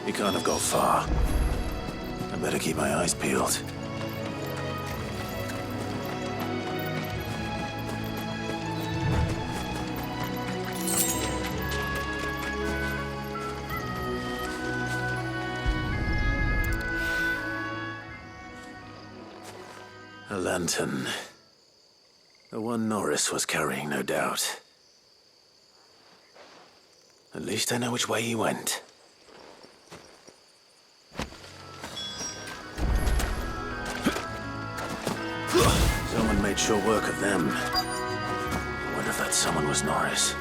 He can't have got far. I better keep my eyes peeled. A lantern. The one Norris was carrying, no doubt. At least I know which way he went. Someone made sure work of them. I wonder if that someone was Norris.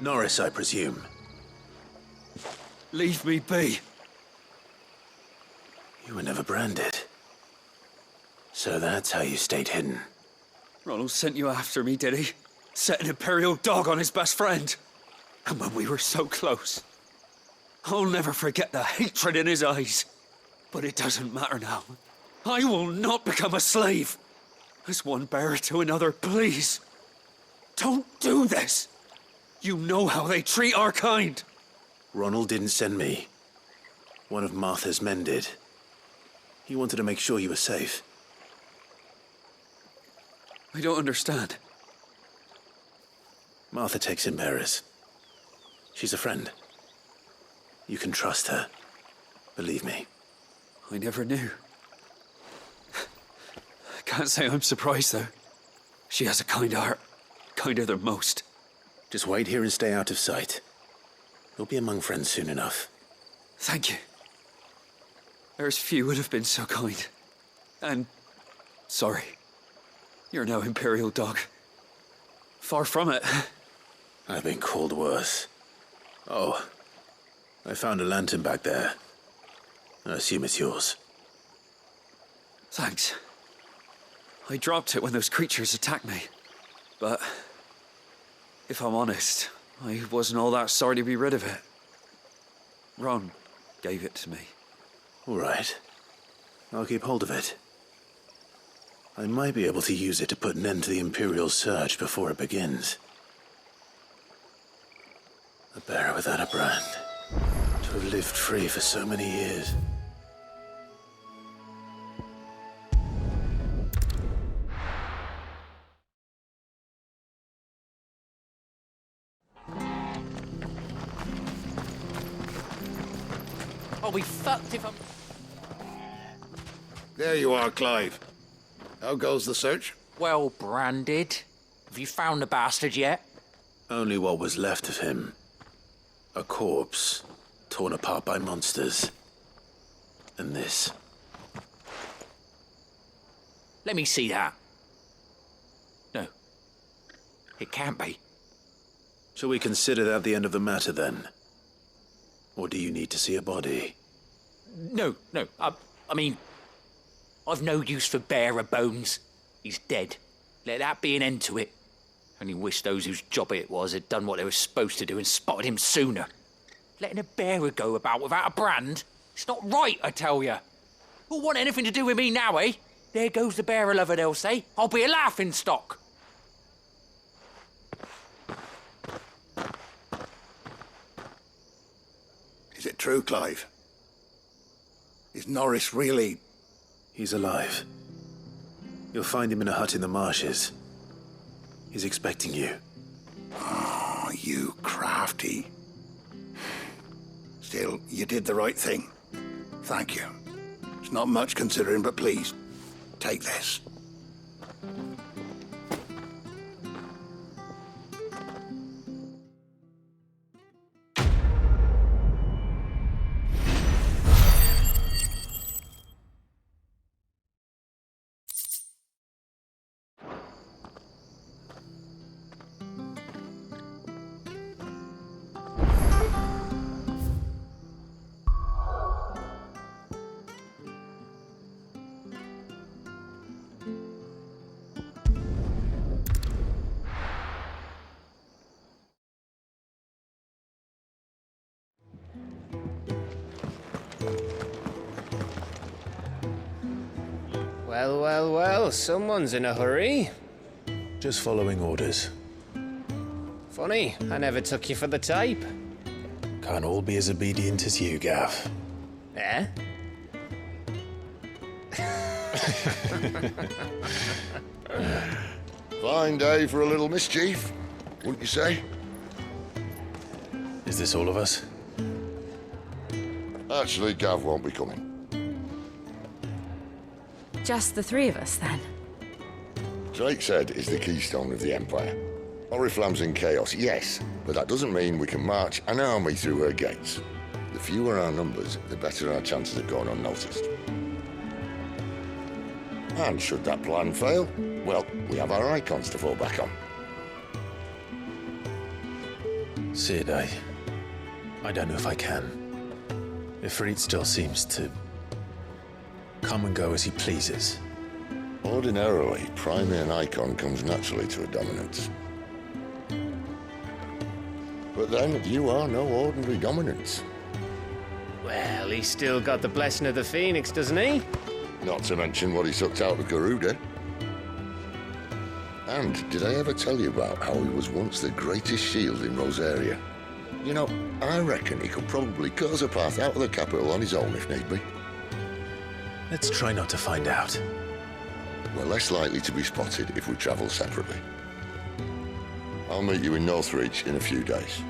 Norris, I presume. Leave me be. You were never branded. So that's how you stayed hidden. Ronald sent you after me, did he? Set an Imperial dog on his best friend. And when we were so close. I'll never forget the hatred in his eyes. But it doesn't matter now. I will not become a slave. As one bearer to another, please. Don't do this. You know how they treat our kind. Ronald didn't send me. One of Martha's men did. He wanted to make sure you were safe. I don't understand. Martha takes in bearers. She's a friend. You can trust her. Believe me. I never knew. Can't say I'm surprised, though. She has a kind heart. Kinder than most. Just wait here and stay out of sight. You'll be among friends soon enough. Thank you. There's few would have been so kind. And sorry. You're no Imperial dog. Far from it. I've been called worse. Oh, I found a lantern back there. I assume it's yours. Thanks. I dropped it when those creatures attacked me. But if I'm honest, I wasn't all that sorry to be rid of it. Ron gave it to me. All right. I'll keep hold of it. I might be able to use it to put an end to the Imperial surge before it begins. A bear without a brand. To have lived free for so many years. I'll be fucked if I'm... There you are, Clive. How goes the search? Well branded. Have you found the bastard yet? Only what was left of him. A corpse, torn apart by monsters. And this. Let me see that. No. It can't be. Shall we consider that the end of the matter, then? Or do you need to see a body? No. I mean, I've no use for bearer bones. He's dead. Let that be an end to it. Only wish those whose job it was had done what they were supposed to do and spotted him sooner. Letting a bearer go about without a brand? It's not right, I tell you. Who'll want anything to do with me now, eh? There goes the bearer lover, they'll say. I'll be a laughing stock. Is it true, Clive? Is Norris really... He's alive. You'll find him in a hut in the marshes. He's expecting you. Oh, you crafty. Still, you did the right thing. Thank you. It's not much considering, but please, take this. Well, someone's in a hurry. Just following orders. Funny, I never took you for the type. Can't all be as obedient as you, Gav. Eh? Fine day for a little mischief, wouldn't you say? Is this all of us? Actually, Gav won't be coming. Just the three of us, then? Drake's Head is the keystone of the Empire. Oriflamme's in chaos, yes, but that doesn't mean we can march an army through her gates. The fewer our numbers, the better our chances of going unnoticed. And should that plan fail, well, we have our icons to fall back on. Sid, I don't know if I can. Ifrit still seems to come and go as he pleases. Ordinarily, priming an icon comes naturally to a dominance. But then, you are no ordinary dominance. Well, he's still got the blessing of the Phoenix, doesn't he? Not to mention what he sucked out of Garuda. And did I ever tell you about how he was once the greatest shield in Rosaria? You know, I reckon he could probably cut us a path out of the capital on his own if need be. Let's try not to find out. We're less likely to be spotted if we travel separately. I'll meet you in Northreach in a few days.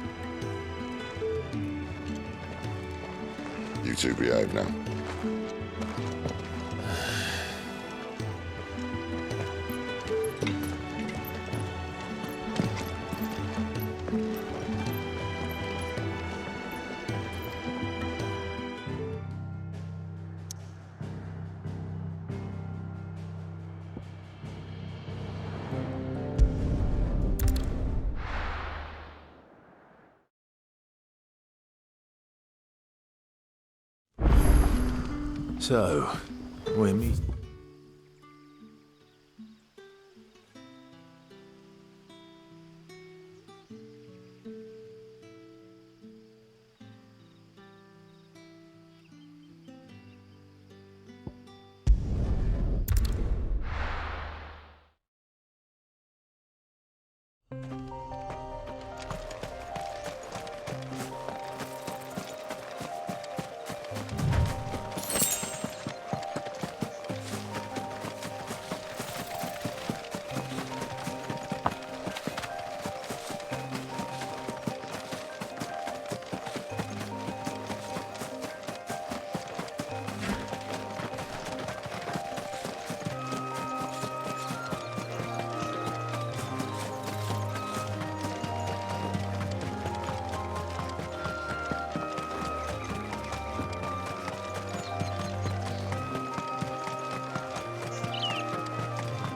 You two behave now. So, we're meeting.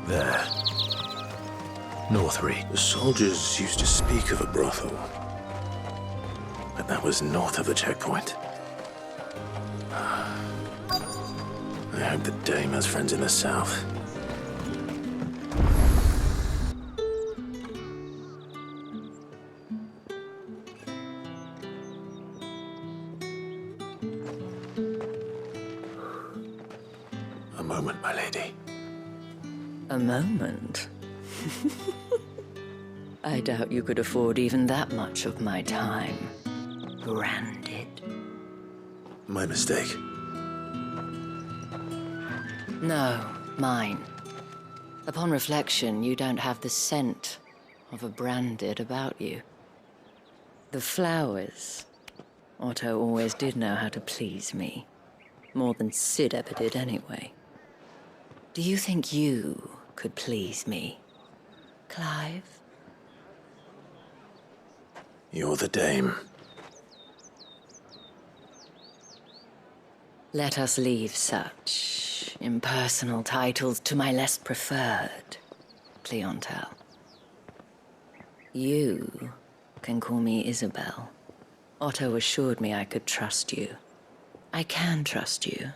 There. Northery. The soldiers used to speak of a brothel. But that was north of the checkpoint. I hope the dame has friends in the south. A moment, my lady. A moment? I doubt you could afford even that much of my time. Branded. My mistake. No, mine. Upon reflection, you don't have the scent of a branded about you. The flowers. Otto always did know how to please me. More than Sid ever did anyway. Do you think you could please me, Clive? You're the dame. Let us leave such impersonal titles to my less preferred clientele. You can call me Isabel. Otto assured me I could trust you. I can trust you,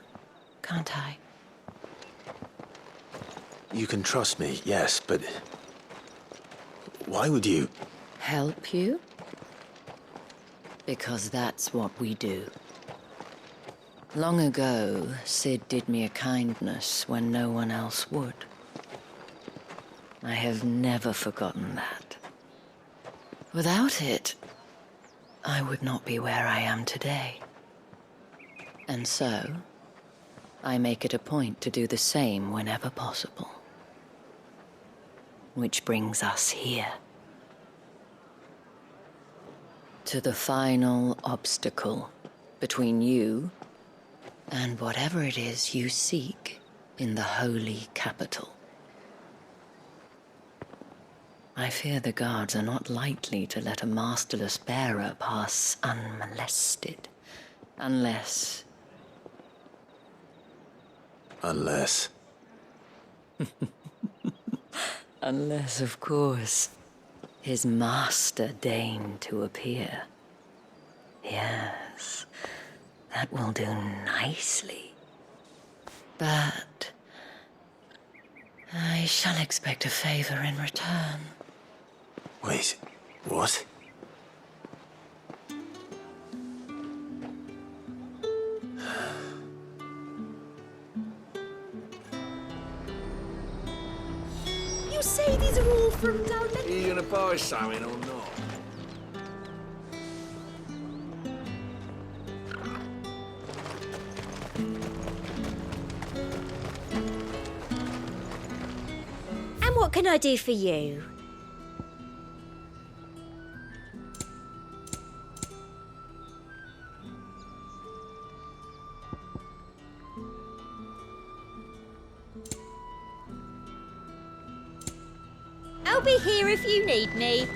can't I? You can trust me, yes, but why would you? Help you? Because that's what we do. Long ago, Sid did me a kindness when no one else would. I have never forgotten that. Without it, I would not be where I am today. And so, I make it a point to do the same whenever possible. Which brings us here. To the final obstacle between you and whatever it is you seek in the holy capital. I fear the guards are not likely to let a masterless bearer pass unmolested. Unless... Unless, of course, his master deigned to appear. Yes, that will do nicely. But I shall expect a favor in return. Wait, what? You say these are all from down there? Are you gonna buy something or not? And what can I do for you? I'll be here if you need me.